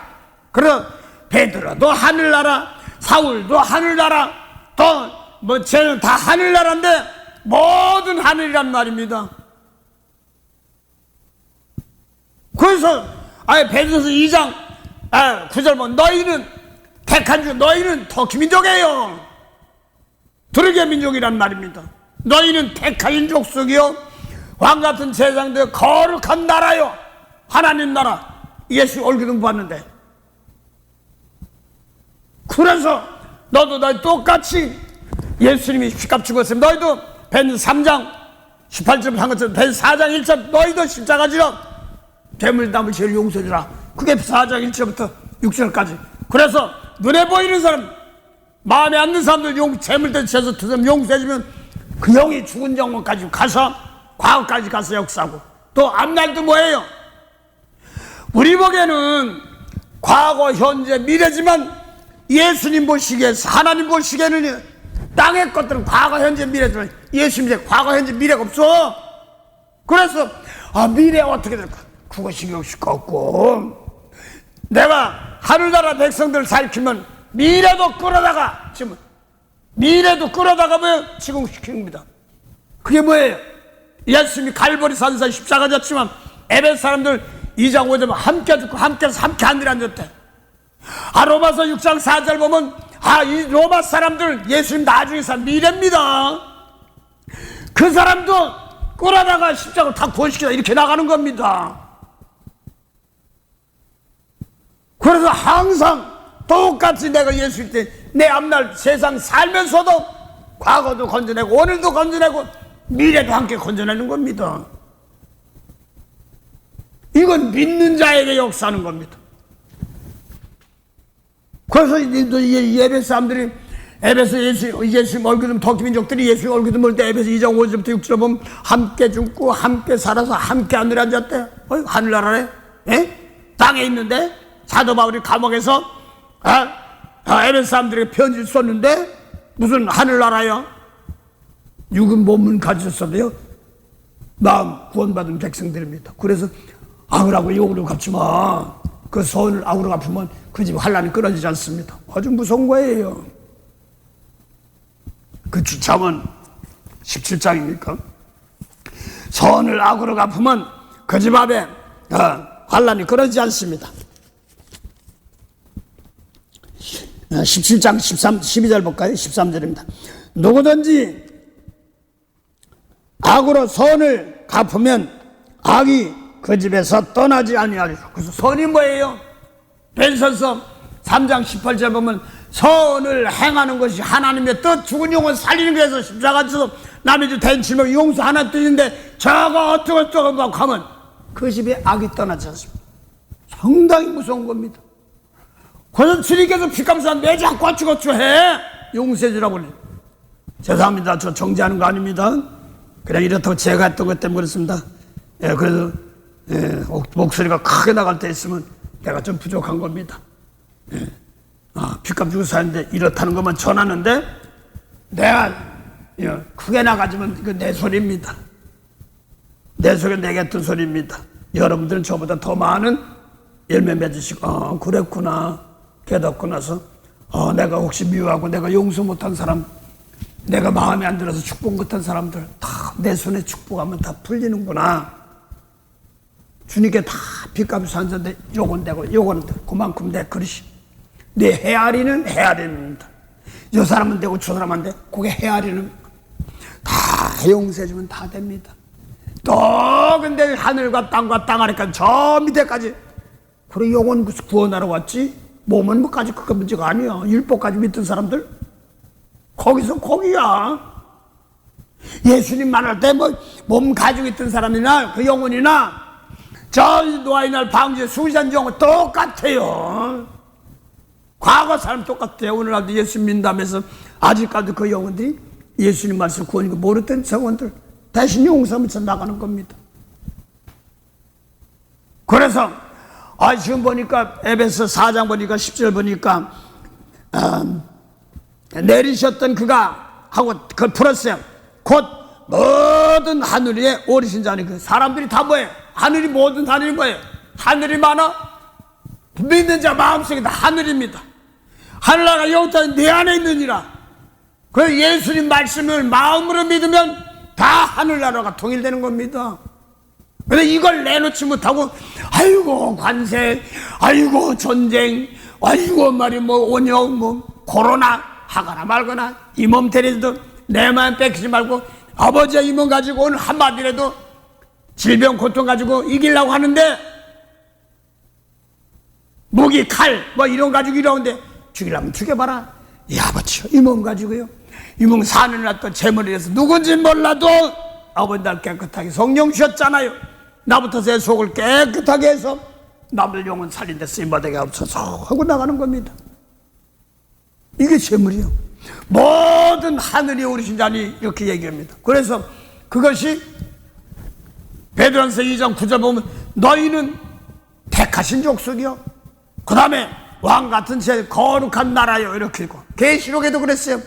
그럼 베드로도 하늘나라 사울도 하늘나라 또 뭐 쟤는 다 하늘나라인데 모든 하늘이란 말입니다. 그래서 베드로서 2장 9절 보면 너희는 택한 주 너희는 터키민족이에요. 두르게 민족이란 말입니다. 너희는 택하인 족속이요 왕같은 세상대 거룩한 나라요 하나님 나라. 예수 얼굴은 봤는데 그래서 너도 똑같이 예수님이 휘값 죽었으면 너희도 벤 3장 18절 한 것처럼 벤 4장 1절 너희도 십자가 지러 괴물 담을 죄를 용서해주라. 그게 4장 1절부터 6절까지. 그래서 눈에 보이는 사람 마음에 안 드는 사람들 재물대 죄서 드럼 용서해주면 그 영이 죽은 영혼까지 가서 과거까지 가서 역사하고 또 앞날도 뭐예요? 우리 보기에는 과거 현재 미래지만 예수님 보시기에 하나님 보시기에는 땅의 것들은 과거 현재 미래지만 예수님의 과거 현재 미래가 없어. 그래서 미래 어떻게 될까? 그거 신경 쓸 거 없고 내가 하늘나라 백성들 살피면 미래도 끌어다가 지금 미래도 끌어다가 뭐 지공시키는 겁니다. 그게 뭐예요? 예수님이 갈보리 산사 십자가 졌지만 에베소 사람들 2장 5절 함께 죽고 함께서 함께 하늘에 앉았대. 로마서 6장 4절 보면 이 로마 사람들 예수님 나중에 산 미래입니다. 그 사람도 끌어다가 십자가를 다 구원시키다 이렇게 나가는 겁니다. 그래서 항상 똑같이 내가 예수일 때 내 앞날 세상 살면서도 과거도 건져내고 오늘도 건져내고 미래도 함께 건져내는 겁니다. 이건 믿는 자에게 역사하는 겁니다. 그래서 예배 사람들이 에베소 예수님 얼굴 터키민족들이 예수님 얼굴 볼 때 에베소 2장 5절부터 6절 보면 함께 죽고 함께 살아서 함께 하늘에 앉았대. 하늘나라래? 땅에 있는데 사도 바울이 감옥에서 에베소 사람들에게 편지를 썼는데 무슨 하늘나라야? 육은 몸은 가졌어도요 마음 구원받은 백성들입니다. 그래서 악을하고 욕으로 갚지마. 그 선을 악으로 갚으면 그 집 환란이 끊어지지 않습니다. 아주 무서운 거예요. 그 잠언 17장입니까? 선을 악으로 갚으면 그 집 앞에 환란이 끊어지지 않습니다. 17장 12절 볼까요? 13절입니다. 누구든지 악으로 선을 갚으면 악이 그 집에서 떠나지 아니하리라. 그래서 선이 뭐예요? 벤서서 3장 18절 보면 선을 행하는 것이 하나님의 뜻 죽은 영혼 살리는 것에서 십자가 지서 남의 집 대인칠명 용서 하나 뜻인데 저거 어쩌고 막 하면 그 집에 악이 떠나지 않습니다. 상당히 무서운 겁니다. 그래서 주님께서 피감사한 왜 자꾸 어쩌고 해? 용서해 주라고 그래요. 죄송합니다. 저 정지하는 거 아닙니다. 그냥 이렇다고 제가 했던 것 때문에 그렇습니다. 그래서 목소리가 크게 나갈 때 있으면 내가 좀 부족한 겁니다. 핏값 주고 사는데 이렇다는 것만 전하는데 내가 크게 나가지면 이거 내 소리입니다. 내 속에 내게 했던 소리입니다. 여러분들은 저보다 더 많은 열매 맺으시고 그랬구나 깨닫고 나서 내가 혹시 미워하고 내가 용서 못한 사람 내가 마음에 안 들어서 축복 못한 사람들 다 내 손에 축복하면 다 풀리는구나. 주님께 다 빚값을 산는데 요건 되고 요건 되고 그만큼 내 그릇이 내 헤아리는 헤아리는다. 저 사람은 되고 저 사람은 안 돼. 그게 헤아리는 다 용서해주면 다 됩니다. 또 근데 하늘과 땅 아래까지 저 밑에까지 그래 영혼 구원하러 왔지 몸은 뭐까지 그거 문제가 아니야. 율법까지 믿던 사람들 거기서 거기야. 예수님 만날 때 뭐 몸 가지고 있던 사람이나 그 영혼이나 저 노아의 날 방주의 수산 영은 똑같아요. 과거 사람 똑같아요. 오늘날도 예수 믿는다면서 아직까지 그 영혼들이 예수님 말씀 구원이고 모르던 영혼들 대신 용서하면서 나가는 겁니다. 그래서 지금 보니까 에베소 4장 보니까 10절 보니까 내리셨던 그가 하고 그걸 풀었어요. 곧 모든 하늘 위에 오르신 자니 그 사람들이 다 뭐예요? 하늘이 모든 하늘이 뭐예요? 하늘이 많아? 믿는 자 마음속에 다 하늘입니다. 하늘나라가 여기다 내 안에 있느니라. 그래서 예수님 말씀을 마음으로 믿으면 다 하늘나라가 통일되는 겁니다. 근데 이걸 내놓지 못하고 아이고 관세, 아이고 전쟁, 아이고 말이 뭐 원역, 뭐 코로나 하거나 말거나 이 몸 데려도 내 마음 뺏기지 말고 아버지의 이 몸 가지고 오늘 한마디라도 질병 고통 가지고 이기려고 하는데 무기 칼 뭐 이런 가지고 이러는데 죽이려면 죽여봐라. 이 아버지요 이 몸 가지고요 이 몸 사는 날또 재물을 해서 누군지 몰라도 아버지 날 깨끗하게 성령 주셨잖아요. 나부터 제 속을 깨끗하게 해서 남들 영혼 살린 데 쓰임받게 없어서 하고 나가는 겁니다. 이게 재물이요. 모든 하늘이 오르신 자니 이렇게 얘기합니다. 그래서 그것이 베드로전서 2장 9절 보면 너희는 택하신 족속이요 그 다음에 왕같은 제 거룩한 나라요 이렇게 읽고 계시록에도 그랬어요.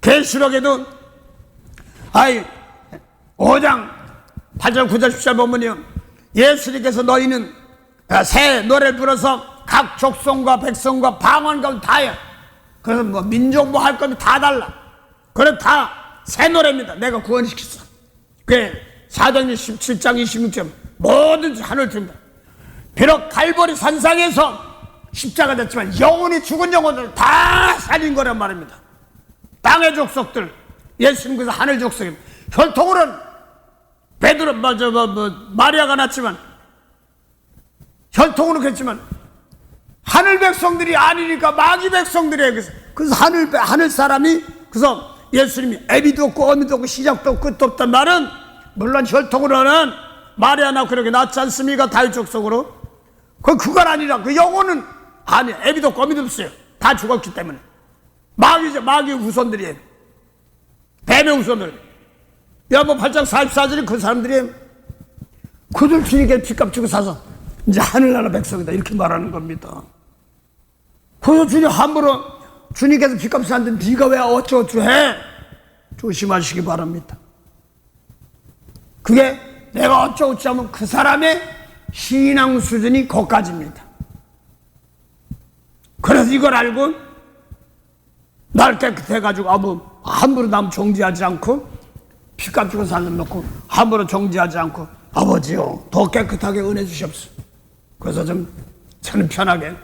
계시록에도 5장 8절 9절 10절 보면요 예수님께서 너희는 새 노래를 불어서 각 족속과 백성과 방언과 다 해요. 그래서 뭐 민족 뭐 할 거면 다 달라. 그래 다 새 노래입니다. 내가 구원시켰어. 그게 사도행전 17장 26절 모든 하늘 듭니다. 비록 갈보리 산상에서 십자가 됐지만 영원히 죽은 영혼들 다 살린 거란 말입니다. 땅의 족속들 예수님께서 하늘 족속입니다. 혈통으로는 베드로 마리아가 낳았지만 혈통으로 그랬지만 하늘 백성들이 아니니까 마귀 백성들이에요. 그래서 하늘 사람이 그래서 예수님이 애비도 없고 어미도 없고 시작도 없고 끝도 없단 말은 물론 혈통으로는 마리아나 그렇게 낳지 않습니까? 다윗 족속으로 그건 아니라 그 영혼은 아니 애비도 없고 어미도 없어요. 다 죽었기 때문에 마귀죠. 마귀 후손들이에요. 뱀의 후손들. 야뭐 8장 44절이 그 사람들이에요. 그들 주님께 핏값 주고 사서 이제 하늘나라 백성이다 이렇게 말하는 겁니다. 그래서 주님 함부로 주님께서 핏값 샀는데 네가 왜 어쩌고저쩌고 해? 조심하시기 바랍니다. 그게 내가 어쩌고저쩌고 하면 그 사람의 신앙 수준이 거기까지입니다. 그래서 이걸 알고 날 깨끗해가지고 함부로 남 정지하지 않고 핏값 주고 사는 놓고 함부로 정지하지 않고 아버지요 더 깨끗하게 은혜 주시옵소서. 그래서 좀 저는 편하게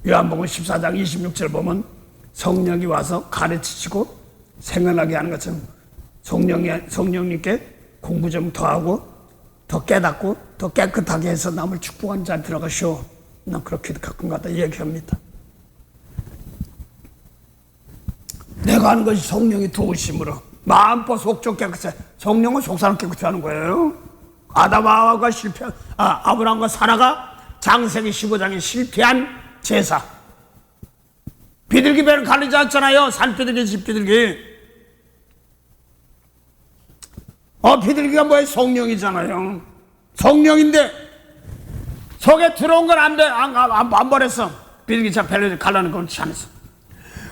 요한복음 14장 26절 보면 성령이 와서 가르치시고 생각나게 하는 것처럼 성령님께 공부 좀 더 하고 더 깨닫고 더 깨끗하게 해서 남을 축복하는 자에 들어가시오. 난 그렇게 가끔 가다 얘기합니다. 내가 하는 것이 성령이 도우심으로 마음과 속적 깨끗해. 성령은 속사람 깨끗해 하는 거예요. 아담과 아브라함과 사라가 창세기 15장에 실패한 제사. 비둘기 배를 가리지 않잖아요. 산비둘기, 집비둘기. 비둘기가 뭐예요? 성령이잖아요. 성령인데 속에 들어온 건 안 버렸어. 비둘기 자 배를 갈라는 건 그렇지 않았어.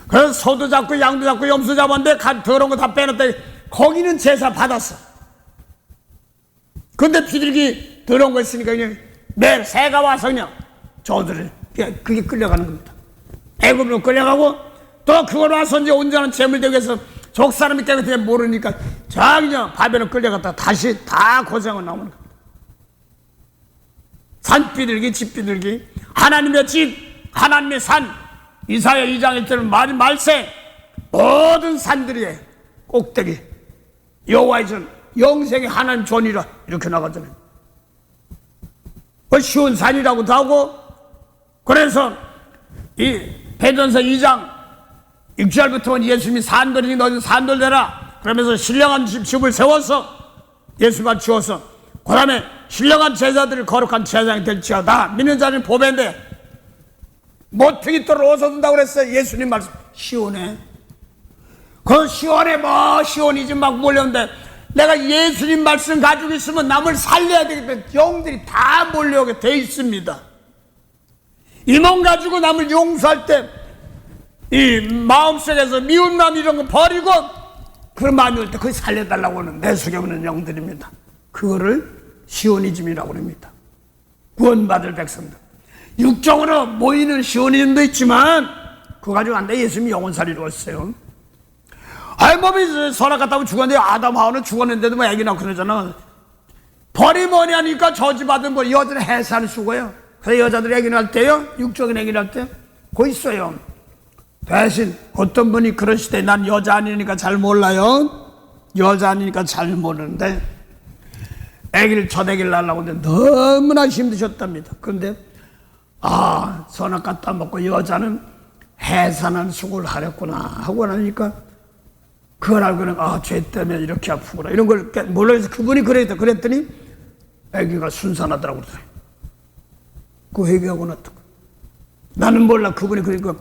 그래서 소도 잡고 양도 잡고 염소 잡았는데 더러운 거 다 빼놨다. 거기는 제사 받았어. 근데 비둘기 더러운 거 있으니까 그냥 매일 새가 와서 그냥 저들을 그게 끌려가는 겁니다. 애굽으로 끌려가고 또 그걸 와서 이제 온전한 재물 되기 위해서 족 사람이 깨끗해 모르니까 자 그냥 바벨로 끌려갔다 다시 다 고생을 나오는 겁니다. 산비둘기, 집비둘기, 하나님의 집, 하나님의 산. 이사야 2장 1절 말세 모든 산들의 꼭대기 여호와의 전 영생의 하나님 존이라 이렇게 나가잖아요. 쉬운 산이라고도 하고 그래서 이 베드로전서 2장 6절부터는 예수님이 산돌이니 너는 산돌 되라 그러면서 신령한 집을 세워서 예수가 지어서 그 다음에 신령한 제자들이 거룩한 제사장이 될지어다. 믿는 자는 보배인데 모퉁이 돌을 어디서 그랬어요. 예수님 말씀. 시온에. 그 시온에 뭐 시온이지 막 몰려오는데 내가 예수님 말씀 가지고 있으면 남을 살려야 되겠다. 영들이 다 몰려오게 돼 있습니다. 이 몸 가지고 남을 용서할 때 이 마음속에서 미운마음 이런 거 버리고 그런 마음이 올 때 그걸 살려달라고 하는 내 속에 오는 영들입니다. 그거를 시오니즘이라고 합니다. 구원받을 백성들. 육적으로 모이는 시오니즘도 있지만 그거 가지고 안 돼. 예수님이 영원살이로 왔어요. 아이 몸이 선악같다고 죽었는데 아담 하와는 죽었는데도 뭐 애기 낳고 그러잖아. 벌이 뭐냐니까 저주받은 뭐 여자들 해산을 쓰고요. 그래서 여자들 애기 낳을 때요, 육적인 애기 낳을 때 그거 있어요. 대신 어떤 분이 그러시대. 난 여자 아니니까 잘 몰라요. 여자 아니니까 잘 모르는데 애기를 첫 애기를 낳으려고 하는데 너무나 힘드셨답니다. 그런데 선악 갖다 먹고 여자는 해산한 수고를 하렸구나 하고 나니까 그걸 알고는 죄 때문에 이렇게 아프구나 이런 걸 몰라서 그분이 그랬더니 애기가 순산하더라고 그러더래. 그 얘기하고 났다. 나는 몰라. 그분이 그러니까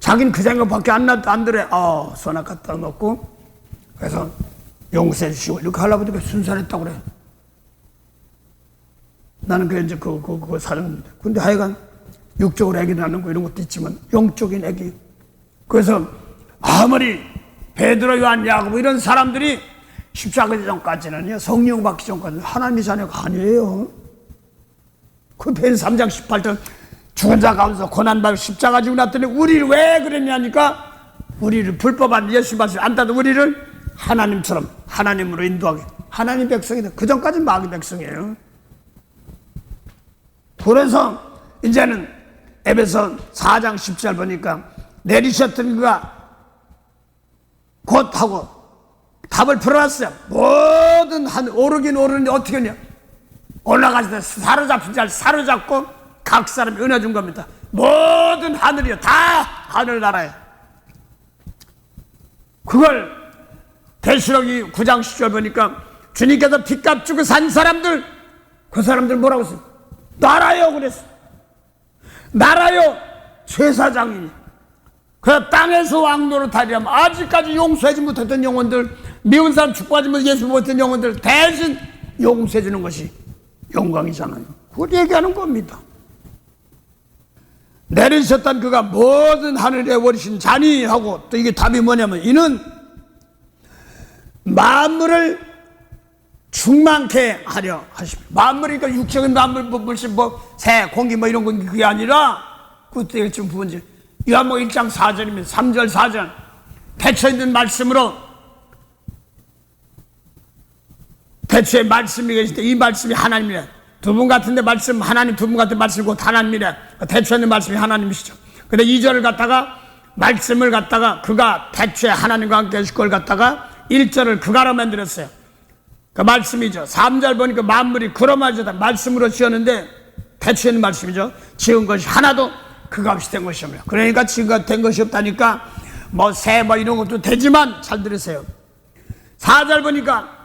자기는 그 생각밖에 안 들어. 선악 갖다 먹고 그래서 용서해 주시고 이렇게 하려고 하니까 순산했다고 그래. 나는 그게 이제 그거 사정입니다. 근데 하여간 육적으로 애기 낳는 거 이런 것도 있지만 영적인 애기. 그래서 아무리 베드로, 요한, 야고보 이런 사람들이 십자가 전까지는요, 성령 받기 전까지는 하나님의 자녀가 아니에요. 그 베드로 3장 18절 죽은 자 가운데서 고난받고 십자가 지고 났더니 우리를 왜 그랬냐니까 우리를 불법한 예수 말씀 안 따도 우리를 하나님처럼 하나님으로 인도하게. 하나님 백성이다. 그 전까지는 마귀 백성이에요. 그래서 이제는 에베소 4장 10절 보니까 내리셨던 그가 곧 하고 답을 풀어놨어요. 모든 오르긴 오르는데 어떻게 하냐. 올라가실 때 사로잡힌 자를 사로잡고 각 사람이 은혜 준 겁니다. 모든 하늘이요. 다 하늘나라에. 그걸 계시록이 9장 10절 보니까 주님께서 빚값 주고 산 사람들, 그 사람들 뭐라고 했어요? 나라요 그랬어. 나라요 제사장이니. 그 땅에서 왕노릇 하려면 아직까지 용서하지 못했던 영혼들, 미운 사람 축복하지 못해 예수 못했던 영혼들 대신 용서해 주는 것이 영광이잖아요. 그걸 얘기하는 겁니다. 내리셨던 그가 모든 하늘에 오르신 자니 하고 또 이게 답이 뭐냐면 이는 만물을 충만케 하려 하십니다. 만물이니까 육적인 만물, 물씬 새, 공기 이런 건 그게 아니라 그때 지금 부분지 요한복음 1장 4절입니다. 3절 4절 대처 있는 말씀으로 대처의 말씀이 계신데 이 말씀이 하나님이래. 두 분 같은데 말씀 하나님, 두 분 같은 말씀이 곧 하나님이래. 대처 있는 말씀이 하나님이시죠. 근데 2절을 갖다가 말씀을 갖다가 그가 대처에 하나님과 함께 하실 걸 갖다가 1절을 그가로 만들었어요. 그 말씀이죠. 3절 보니까 만물이 그러마저다 말씀으로 지었는데 대처 있는 말씀이죠. 지은 것이 하나도 그가 없이 된 것이 없네요. 그러니까 지금 된 것이 없다니까 새 이런 것도 되지만 잘 들으세요. 4절 보니까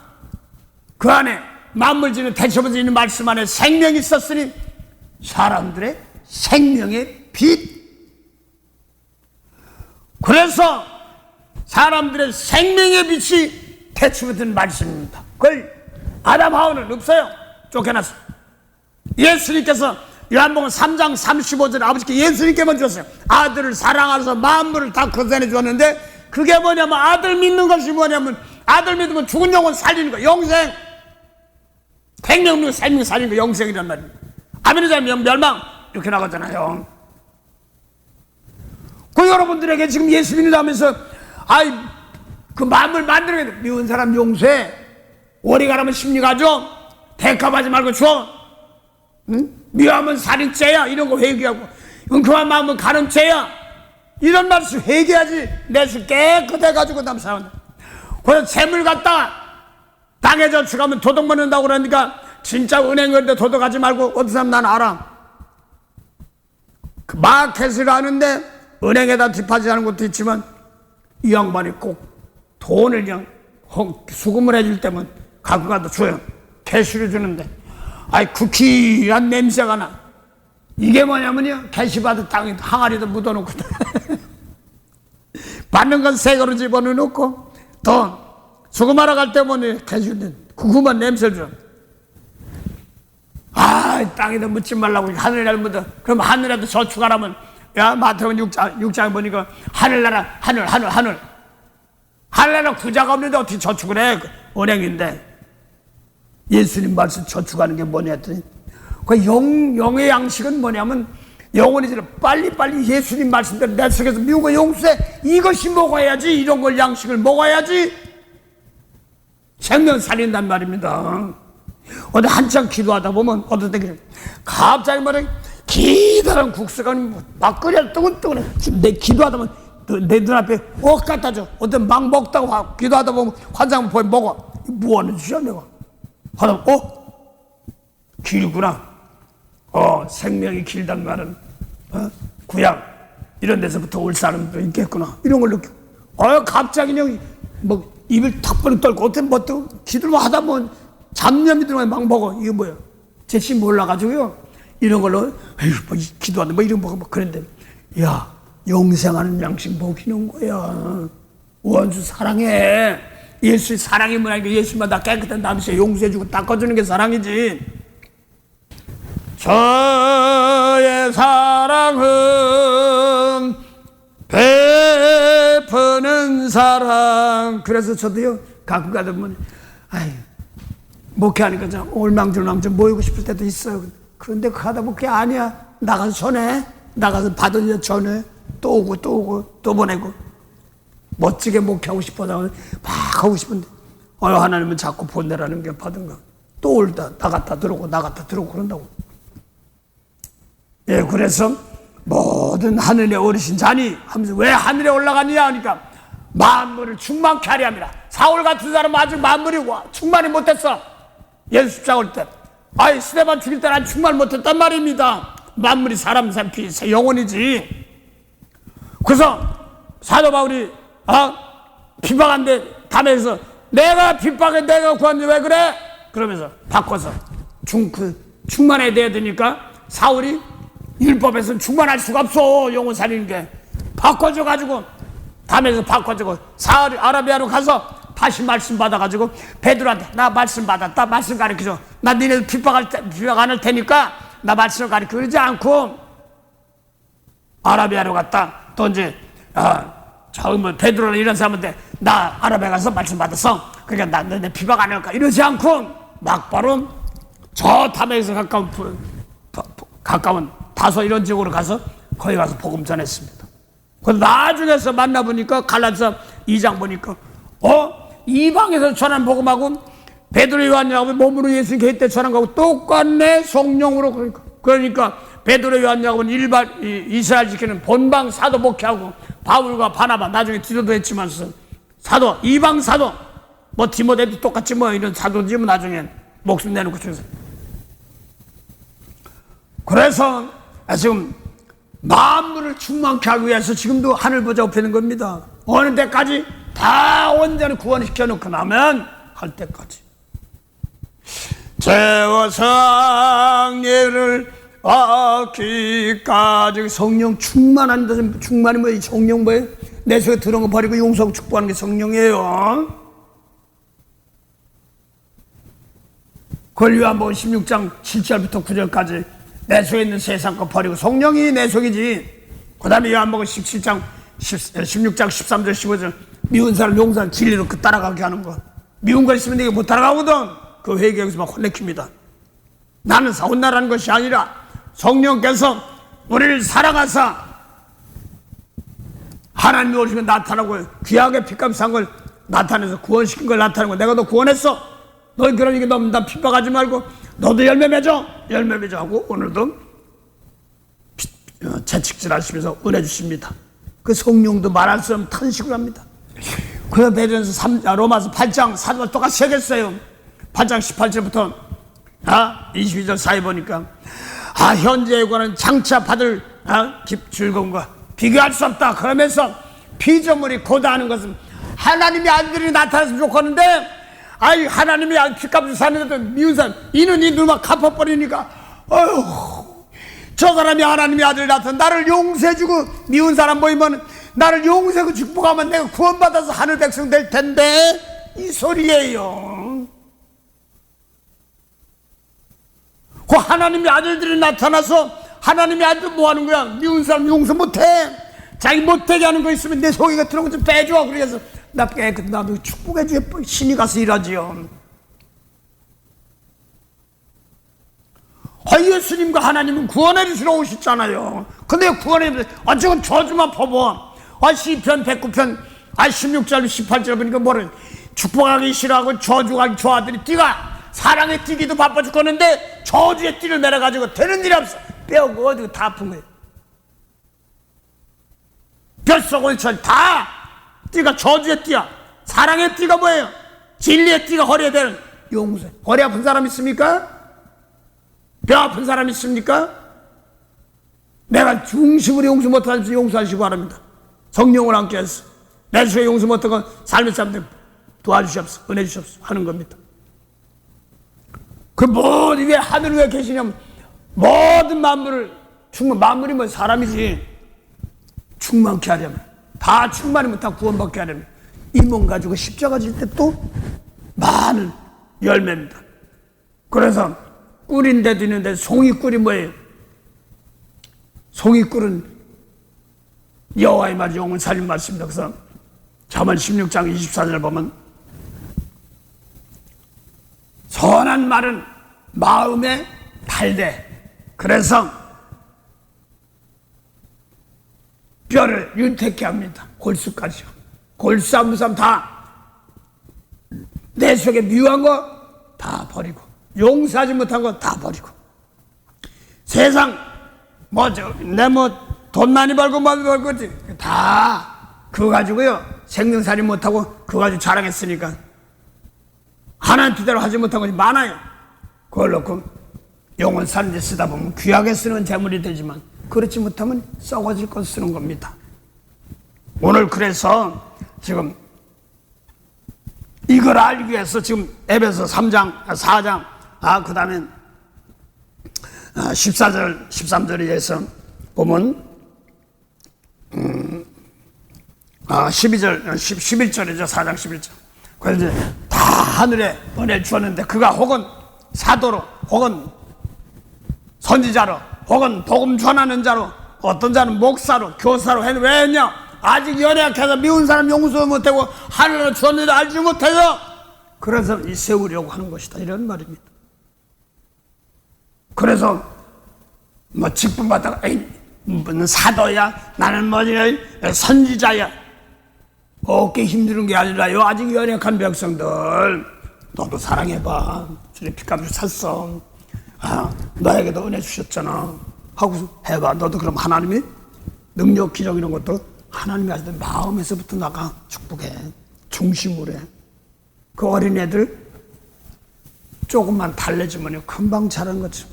그 안에 만물 지는 대처부터 있는 말씀 안에 생명이 있었으니 사람들의 생명의 빛. 그래서 사람들의 생명의 빛이 대처부터 있는 말씀입니다. 그걸 아담 하와는 없어요. 쫓겨났어요. 예수님께서 요한복음 3장 35절에 아버지께 예수님께만 주었어요. 아들을 사랑하셔서 만물을 다 거둬내 주었는데 그게 뭐냐면 아들 믿는 것이 뭐냐면 아들 믿으면 죽은 영혼 살리는 거, 영생. 생명 믿고 생명 살리는 거 영생이란 말입니다. 아멘의 자는 멸망 이렇게 나가잖아요. 그 여러분들에게 지금 예수 믿는다면서 그 만물 만들어야 돼. 미운 사람 용서해. 오리 가라면 심리 가져. 대값하지 말고 줘. 응? 미워하면 살인죄야. 이런 거 회개하고. 은큼한 마음은 간음죄야. 이런 말씀 회개하지. 내 수 깨끗해가지고 남 사람. 그래서 재물 갖다 땅에 저축하면 도둑 먹는다고 그러니까 진짜 은행 그런데 도둑하지 말고 어떤 사람 난 알아. 그 마켓을 하는데 은행에다 뒷받이하는 것도 있지만 이 양반이 꼭 돈을 그냥 수금을 해줄 때면 갖고 가도 줘요. 캐시를 주는데 아이 쿠키란 냄새가 나. 이게 뭐냐면요, 게시받은 땅에 항아리도 묻어놓고 받는 건 새 거로 집어넣고 또 수금하러 갈 때 보니 게시는 구구만 냄새를 줘. 아, 땅에다 묻지 말라고 하늘에 묻어. 그럼 하늘에도 저축하라면, 야, 마태복음 6장 보니까 하늘나라, 하늘나라 구자가 없는데 어떻게 저축을 해? 은행인데. 예수님 말씀 저축하는 게 뭐냐 했더니, 그 영의 양식은 뭐냐면, 영혼이 빨리빨리 예수님 말씀대로 내 속에서 미우고 용서해. 이것이 먹어야지. 이런 걸 양식을 먹어야지. 생명 살린단 말입니다. 어디 한참 기도하다 보면 어떤 때 갑자기 말해 기다란 국수가 막 끓여 뜨끈뜨끈해. 내 기도하다 보면 내 눈앞에 갖다 줘. 어떤 막 먹다가 기도하다 보면 환상 보면 먹어. 뭐 하는 짓이야 내가. 하다 길구나. 생명이 길단 말은 구약 이런 데서부터 올 사람도 있겠구나. 이런 걸 느끼고 갑자기 그냥 뭐 입을 탁 벌리 떨고 어떤 것도 기도를 하다 보면 잡념이 들어가면 막 먹어. 이게 뭐야? 제시 몰라가지고요. 이런 걸로, 에휴, 뭐, 기도하는데 뭐 이런 거 먹어. 그런데, 야, 영생하는 양식 먹이는 거야. 원수 사랑해. 예수의 사랑이 뭐냐니까 예수만 다 깨끗한 남새 용서해주고 닦아주는 게 사랑이지. 저의 사랑은 베푸는 사랑. 그래서 저도요, 가끔 가다 보면, 아유, 목회하니까 좀 올망졸망 모이고 싶을 때도 있어요. 그런데 가다 보면 그게 아니야. 나가서 전해. 나가서 받은 일 전해. 또 오고 또 보내고. 멋지게 목회하고 싶어서 막 하고 싶은데 하나님은 자꾸 보내라는 게 받은가. 또 올다 나갔다 들어오고 그런다고. 예, 그래서 모든 하늘의 어르신 자니 하면서 왜 하늘에 올라가느냐 하니까 만물을 충만케 하려 합니다. 사울 같은 사람은 아직 만물이 충만이 못했어. 예수 십자가 올 때. 아이, 스데반 죽일 때 난 충만 못했단 말입니다. 만물이 사람 피 영혼이지. 그래서 사도 바울이 핍박한데 담에서 내가 핍박해 내가 구한데 왜 그래? 그러면서 바꿔서 충만해야 돼야 되니까 사울이 율법에서는 충만할 수가 없어. 영혼 살리는 게. 바꿔줘가지고 담에서 바꿔주고 사울이 아라비아로 가서 다시 말씀 받아가지고 베드로한테 나 말씀 받았다. 말씀 가르쳐줘. 나 니네들 핍박 안 할 테니까 나 말씀을 가르쳐. 그러지 않고 아라비아로 갔다. 또 이제 처음에 베드로는 이런 사람한테 나 아라비아 가서 말씀 받았어. 그러니까 나 너네 핍박 안 할까. 이러지 않고 막바로 저 담에서 가까운 다소 이런 지역으로 가서 거기 가서 복음 전했습니다. 그 나중에서 만나보니까 갈라디아서 2장 보니까 이방에서 전한 복음하고 베드로 요한야고보 몸으로 예수님께 했대 전한 거하고 똑같네. 성령으로. 그러니까 베드로 요한야고보는 이스라엘 지키는 본방 사도 목회하고 바울과 바나바 나중에 디도도 했지만서 사도 이방 사도 뭐 디모데도 똑같이 뭐 이런 사도지 뭐 나중에 목숨 내놓고 주면서. 그래서 지금 만물을 충만케 하기 위해서 지금도 하늘 보좌 업히는 겁니다. 어느 때까지 다 온전히 구원시켜 놓고 나면 할 때까지. 제와상예를 얻기까지. 성령 충만한 데서 충만이 뭐예요? 성령 뭐예요? 내 속에 들어온 거 버리고 용서하고 축복하는 게 성령이에요. 그걸 요한복음 16장 7절부터 9절까지 내 속에 있는 세상 거 버리고 성령이 내 속이지. 그 다음에 요한복음 16장 13절 15절 미운 사람 용서한 진리로 그 따라가게 하는 거. 미운 거 있으면 내가 못 따라가거든. 그 회개에서 막 혼내킵니다. 나는 사온나라는 것이 아니라 성령께서 우리를 사랑하사 하나님이 오시면 나타나고 귀하게 핏값 산 걸 나타내서 구원시킨 걸 나타내고 내가 너 구원했어. 너 그러니까 너 나 핍박하지 말고 너도 열매 맺어 하고 오늘도 채찍질 하시면서 은혜 주십니다. 그 성령도 말할 수 없는 탄식을 합니다. 그래서 베드로전서 로마서 8장 사도가 똑같이 얘기했어요. 8장 18절부터 22절 사이 보니까 현재에 관한 장차 받을 즐거움과 비교할 수 없다. 그러면서 피조물이 고다하는 것은 하나님의 아들이 나타났으면 좋겠는데 아이 하나님이 피값을 사는데도 미운 사람 이는 이 눈만 갚아버리니까 어휴 저 사람이 하나님의 아들 같아 나를 용서해주고 미운 사람 보이면 나를 용서하고 축복하면 내가 구원받아서 하늘 백성 될 텐데 이 소리예요. 그 하나님의 아들들이 나타나서 하나님의 아들 뭐 하는 거야? 미운 사람 용서 못해. 자기 못되게 하는 거 있으면 내 속에 들어온 거 좀 빼줘. 그래서 나도 축복해줘. 신이 가서 일하지요. 예수님과 하나님은 구원해 주시러 오셨잖아요. 근데 구원해 주시러 지금 저주만 퍼부어. 시편 109편 16절 18절 보니까 뭐를 축복하기 싫어하고 저주하기 좋아하더니 띠가 사랑에 뛰기도 바빠 죽겠는데 저주의 띠를 내려가지고 되는 일이 없어. 뼈가 어디가 다 아픈 거예요. 뼛속을 다 띠가 저주의 띠야. 사랑의 띠가 뭐예요? 진리의 띠가 허리에 대는 용서. 허리 아픈 사람 있습니까? 뼈 아픈 사람 있습니까? 내가 중심으로 용서 못하는 용서하시기 바랍니다. 성령을 함께 해서 내 속에 용서 못하고 삶의 사람들 도와주시옵소서, 은혜 주시옵소서 하는 겁니다. 그 모든 왜 하늘 위에 계시냐면 모든 만물을 만물이 뭐 사람이지 충만케 하려면 다 충만이면 다 구원받게 하려면 이 몸 가지고 십자가 질 때 또 많은 열매입니다. 그래서 꿀인 데도 있는데 송이꿀이 뭐예요? 송이꿀은 여호와의 말 영원 살린 말씀입니다. 그래서 잠언 16장 24절 보면 선한 말은 마음에 달되 그래서 뼈를 윤택케 합니다. 골수까지요. 골수 무삼 다 내 속에 미워한 거 다 버리고 용서하지 못한 거 다 버리고 세상 내 돈 많이 벌고 뭐 벌고 다 그거 가지고요 생명살이 못하고 그거 가지고 자랑했으니까 하나님 뜻대로 하지 못한 것이 많아요. 그걸 놓고 영원 사는 데 쓰다 보면 귀하게 쓰는 재물이 되지만 그렇지 못하면 썩어질 것 쓰는 겁니다. 오늘 그래서 지금 이걸 알기 위해서 지금 에베소 3장, 4장, 그 다음에 14절, 13절에서 보면 12절, 11절이죠. 4장 11절. 그래서 이제 다 하늘에 은혜를 주었는데 그가 혹은 사도로 혹은 선지자로 혹은 복음 전하는 자로 어떤 자는 목사로 교사로 했는데 왜 했냐? 아직 연약해서 미운 사람 용서 못하고 하늘로 주었는데 알지 못해서 그래서 이 세우려고 하는 것이다 이런 말입니다. 그래서 뭐 직분 받다가 무슨 사도야 나는 뭐냐 선지자야 어깨 힘드는 게 아니라요 아직 연약한 백성들 너도 사랑해봐 주님 피값을 샀어 너에게도 은혜 주셨잖아 하고서 해봐 너도 그럼 하나님이 능력 기적 이런 것도 하나님이 하시던 마음에서부터 나가 축복해 중심으로 해 그 어린애들 조금만 달래주면 금방 자란 거죠.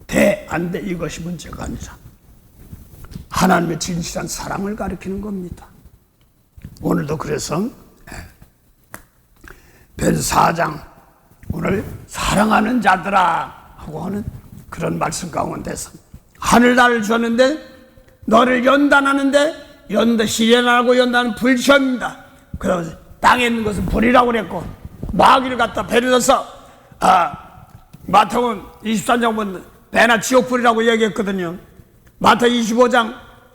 돼, 안 돼, 이것이 문제가 아니라 하나님의 진실한 사랑을 가리키는 겁니다. 오늘도 그래서 베드로 4장 오늘 사랑하는 자들아 하고 하는 그런 말씀 가운데서 하늘나라를 주었는데 너를 연단하는데 시련하고 연단은 불시험입니다. 그래서 땅에 있는 것은 불이라고 그랬고 마귀를 갖다 베르러서 마태복음 23장 보면 배나 지옥불이라고 얘기했거든요. 마태 25장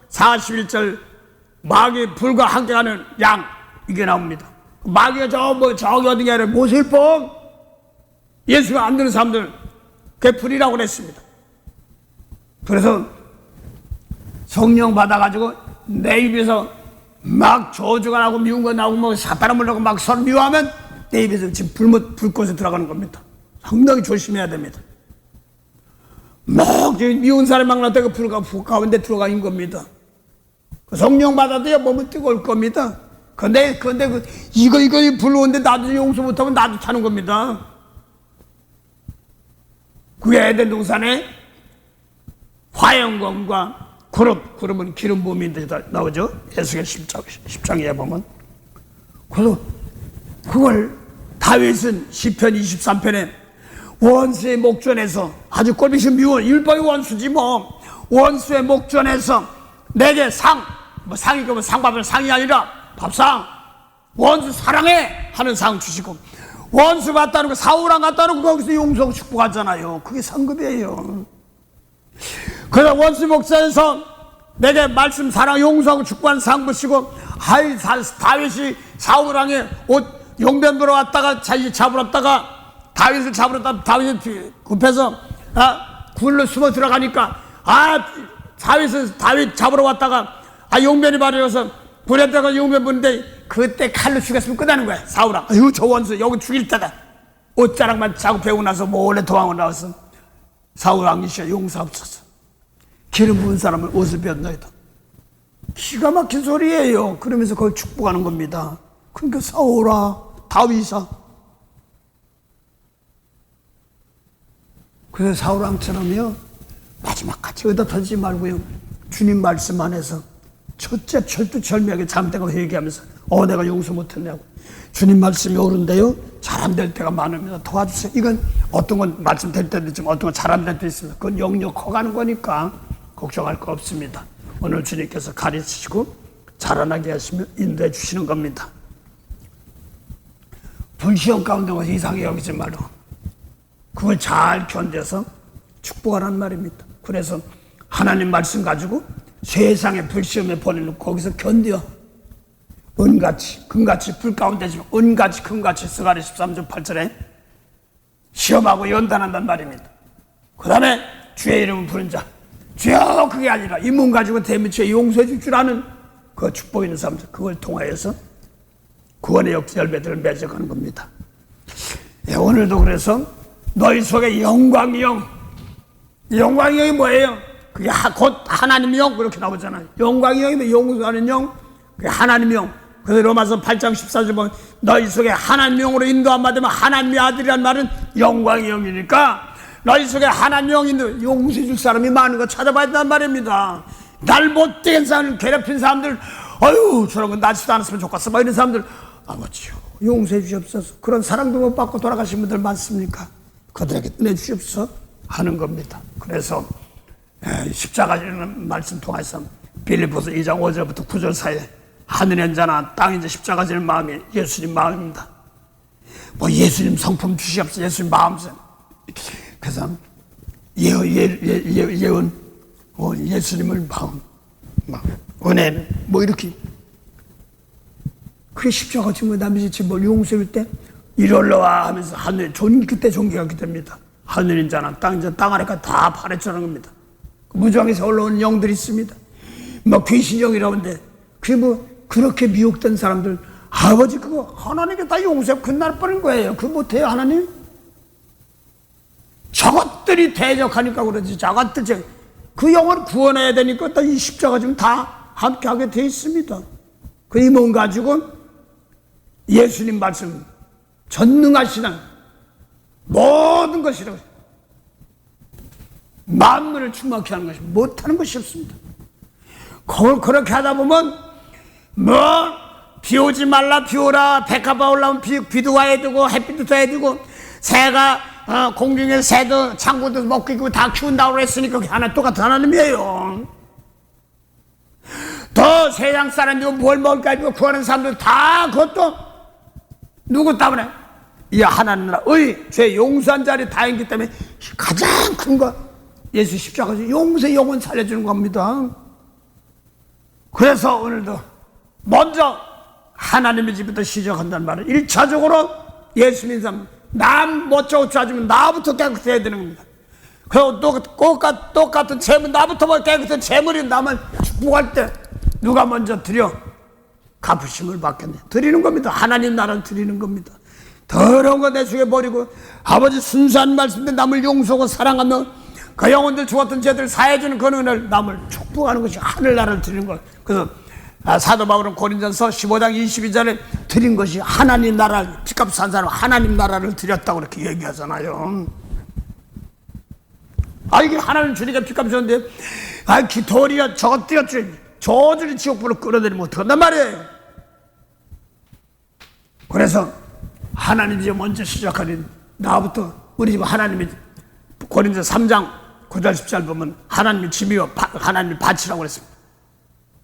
41절 마귀 불과 함께하는 양 이게 나옵니다. 마귀가 저기 어디가 아니라 모슬봉 예수가 안 듣는 사람들 그게 불이라고 그랬습니다. 그래서 성령 받아가지고 내 입에서 막 저주가 나고 미운 거 나오고 뭐 사바람을 나고 막 서로 미워하면 내 입에서 지금 불꽃에 들어가는 겁니다. 상당히 조심해야 됩니다. 막 미운 사람이 막 나다가 불 가운데 들어가는 겁니다. 성령 받아도야 몸은 뜨거울 겁니다. 근데 이거 불러오는데 나도 용서 못하면 나도 타는 겁니다. 그게 에덴 동산에 화영검과 그룹은 기름 부음인데 나오죠. 에스겔 10장에 보면. 그래서 그걸 다 다윗은 시편 23편에 원수의 목전에서, 아주 꼴보기 미운 율법의 원수지 뭐, 원수의 목전에서 내게 상이 그러면 상밥은 상이 아니라 밥상, 원수 사랑해 하는 상 주시고, 원수 받다는 거 사울왕 같다는 거 거기서 용서하고 축복하잖아요. 그게 상급이에요. 그래서 원수 목전에서 내게 말씀 사랑 용서하고 축복하는 상 주시고, 다윗이 사울왕의 옷 용변 보러 왔다가 자기 잡으러 왔다가 다윗을 잡으러 왔다가 다윗이 급해서 굴로 숨어 들어가니까 다윗 잡으러 왔다가 용변이 바르려서 굴에다가 용변 보는데 그때 칼로 죽였으면 끝나는 거야. 사울아, 아유 저 원수 여기 죽일 때다. 옷자락만 자고 배우고 나서 몰래 도망을 나와서 사울왕이시여 용서하옵소서. 기름 부은 사람을 옷을 베었나이다. 기가 막힌 소리예요. 그러면서 그걸 축복하는 겁니다. 그러니까 사울아, 다윗아. 그래서 사울왕처럼요, 마지막까지 의답하지 말고요, 주님 말씀 안에서 첫째 철두철미하게 잠대고 회개하면서 내가 용서 못했냐고, 주님 말씀이 옳은데요 잘 안 될 때가 많습니다. 도와주세요. 이건 어떤 건 말씀 될 때도 있지만 어떤 건 잘 안 될 때도 있습니다. 그건 영역 커가는 거니까 걱정할 거 없습니다. 오늘 주님께서 가르치시고 자라나게 하시며 인도해 주시는 겁니다. 불시험 가운데 와서 이상하게 여기지 말고 그걸 잘 견뎌서 축복하라는 말입니다. 그래서 하나님 말씀 가지고 세상의 불시험에 보내는 거기서 견뎌. 은같이 금같이 불 가운데지만 은같이 금같이 스가랴 13장 8절에 시험하고 연단한단 말입니다. 그 다음에 주의 이름을 부른 자, 주여, 그게 아니라 이 몸 가지고 대미치에 용서해 줄 줄 아는 그 축복 있는 사람들, 그걸 통하여서 구원의 열매들을 맺어가는 겁니다. 오늘도 그래서 너희 속에 영광의 영, 영광의 영이 뭐예요? 그게 곧 하나님의 영, 그렇게 나오잖아요. 영광의 영이면 용서하는 영, 그게 하나님의 영. 그래서 로마서 8장 14절 보면 너희 속에 하나님의 영으로 인도함 받으면 하나님의 아들이란 말은 영광의 영이니까 너희 속에 하나님의 영이 있는 용서해 줄 사람이 많은 거 찾아봐야 된단 말입니다. 날 못된 사람을 괴롭힌 사람들, 아유 저런 건 나지도 않았으면 좋겠어 막 이런 사람들, 아버지요 용서해 주시옵소서. 그런 사랑도 못 받고 돌아가신 분들 많습니까? 그들에게 은혜 주시옵소서 하는 겁니다. 그래서 십자가라는 말씀 통해서 빌립보서 2장 5절부터 9절 사이에 하늘의 자나 땅의 자 십자가 지는 마음이 예수님 마음입니다. 뭐 예수님 성품 주시옵소서, 예수님 마음씀. 그래서 예언, 예수님을 마음, 은혜는 뭐 이렇게. 그게 십자가 지면 남이 지금 뭘 용서할 때 이럴러와 하면서 하늘 그때 종교가 됩니다. 하늘인 자나 땅인 자 땅 아래가 다 파래쳐는 겁니다. 무정에서 올라오는 영들이 있습니다. 뭐 귀신 영이라고 하는데 그게 뭐 그렇게 미혹된 사람들, 아버지 그거 하나님께 다 용서하고 끝날 뻔한 거예요. 그거 못해요 하나님? 저것들이 대적하니까 그러지. 저것들 그 영을 구원해야 되니까 이 십자가 지금 다 함께 하게 돼 있습니다. 그 이 몸 가지고 예수님 말씀 전능하시는 모든 것이라고, 만물을 충만케 하는 것이 못하는 것이 없습니다. 그걸 그렇게 하다 보면 비 오지 말라, 비 오라, 백합화 올라오면 비도 와야 되고 햇빛도 둬야 되고 새가 공중에 새도 창고도 먹고 있고 다 키운다고 그랬으니까 그게 하나 똑같은 하나님이에요. 더 세상 사람이 뭘 먹을까 해서 구하는 사람들 다 그것도 누구 때문에? 이 하나님 나라의 죄 용서한 자리 다행이기 때문에 가장 큰 거 예수 십자가에서 용서의 영혼 살려주는 겁니다. 그래서 오늘도 먼저 하나님의 집부터 시작한다는 말은 1차적으로 예수 믿는 사람 남 못좋고 짜주면 나부터 깨끗해야 되는 겁니다. 그리고 또 똑같은 재물, 나부터 깨끗한 재물이 남을 축복할 때 누가 먼저 드려? 갚으심을 받겠네. 드리는 겁니다. 하나님 나라를 드리는 겁니다. 더러운 거 내 속에 버리고 아버지 순수한 말씀대 남을 용서하고 사랑하며 그 영혼들 죽었던 죄들 사해주는 그 은혜를 남을 축복하는 것이 하늘나라를 드리는 것. 그래서 사도 바울은 고린전서 15장 22절에 드린 것이 하나님 나라를, 피값 산 사람 하나님 나라를 드렸다고 그렇게 얘기하잖아요. 이게 하나님 주니까 피값 줬는데 도리가 저것 뛰었지 저들이 지옥불로 끌어들이면 어떡한단 말이에요. 그래서 하나님이 먼저 시작하는 나부터 우리 집 하나님이 고린도 3장 9절 10절 보면 하나님의 집이요 하나님의 밭이라고 그랬습니다.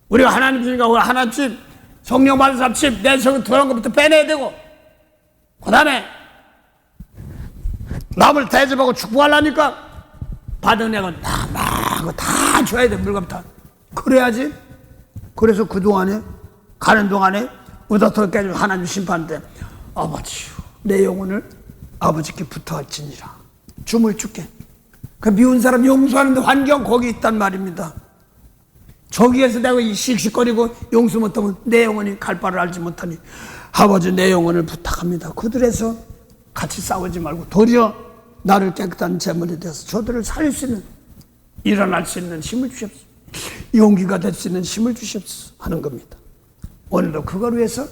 우리가 하나님 집이니까 하나님 집 성령 받은 사람 집 내 성을 들어간 것부터 빼내야 되고 그 다음에 남을 대접하고 축복하려니까 받은 애가 남하고 다 줘야 돼. 물건부터 그래야지. 그래서 그동안에 가는 동안에 우다터 깨지고 하나님 심판때 아버지요 내 영혼을 아버지께 부탁할지니라 줌을 줄게. 그 미운 사람 용서하는데 환경 거기 있단 말입니다. 저기에서 내가 씩씩거리고 용서 못하면 내 영혼이 갈 바를 알지 못하니 아버지 내 영혼을 부탁합니다. 그들에서 같이 싸우지 말고 도리어 나를 깨끗한 제물이 되어서 저들을 살릴 수 있는 일어날 수 있는 힘을 주시옵소서. 용기가 될 수 있는 힘을 주시옵소서 하는 겁니다. 오늘도 그걸 위해서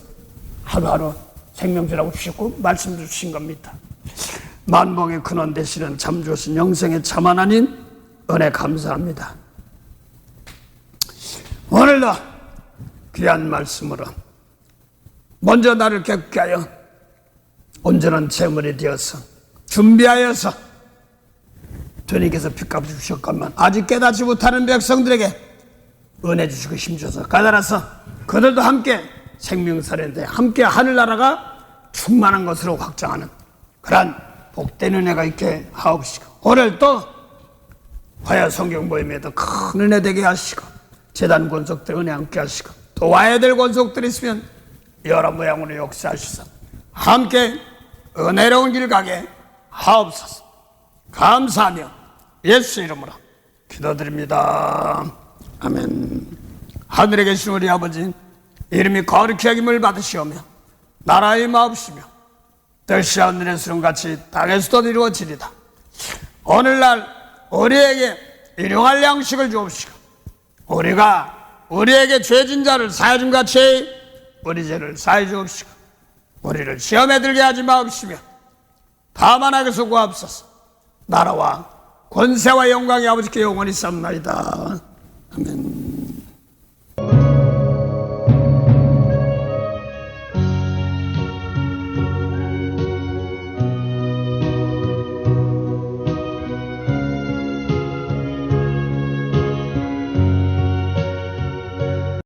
하루하루 생명수라고 주셨고 말씀 주신 겁니다. 만복의 근원 되시는 참 주신 영생의 참 하나님 은혜 감사합니다. 오늘도 귀한 말씀으로 먼저 나를 깨끗게 하여 온전한 제물이 되어서 준비하여서 주님께서 핏값을 주셨건만 아직 깨닫지 못하는 백성들에게 은혜 주시고 힘 주셔서 까다라서 그들도 함께 생명살인데 함께 하늘나라가 충만한 것으로 확장하는 그러한 복된 은혜가 있게 하옵시고 오늘 또 화야 성경 모임에도 큰 은혜 되게 하시고 재단 권속들 은혜 함께 하시고 또 와야 될 권속들이 있으면 여러 모양으로 역사하시소 함께 은혜로운 길 가게 하옵소서. 감사하며 예수 이름으로 기도드립니다. 아멘. 하늘에 계신 우리 아버지 이름이 거룩히 여김을 받으시오며 나라의 마옵시며 뜻이 하늘에서는 같이 땅에서도 이루어지리다. 오늘날 우리에게 일용할 양식을 주옵시고 우리가 우리에게 죄진 자를 사해준 같이 우리 죄를 사해 주옵시고 우리를 시험에 들게 하지 마옵시며 다만 악에서 구하옵소서. 나라와 권세와 영광이 아버지께 영원히 쌉나이다. 아멘.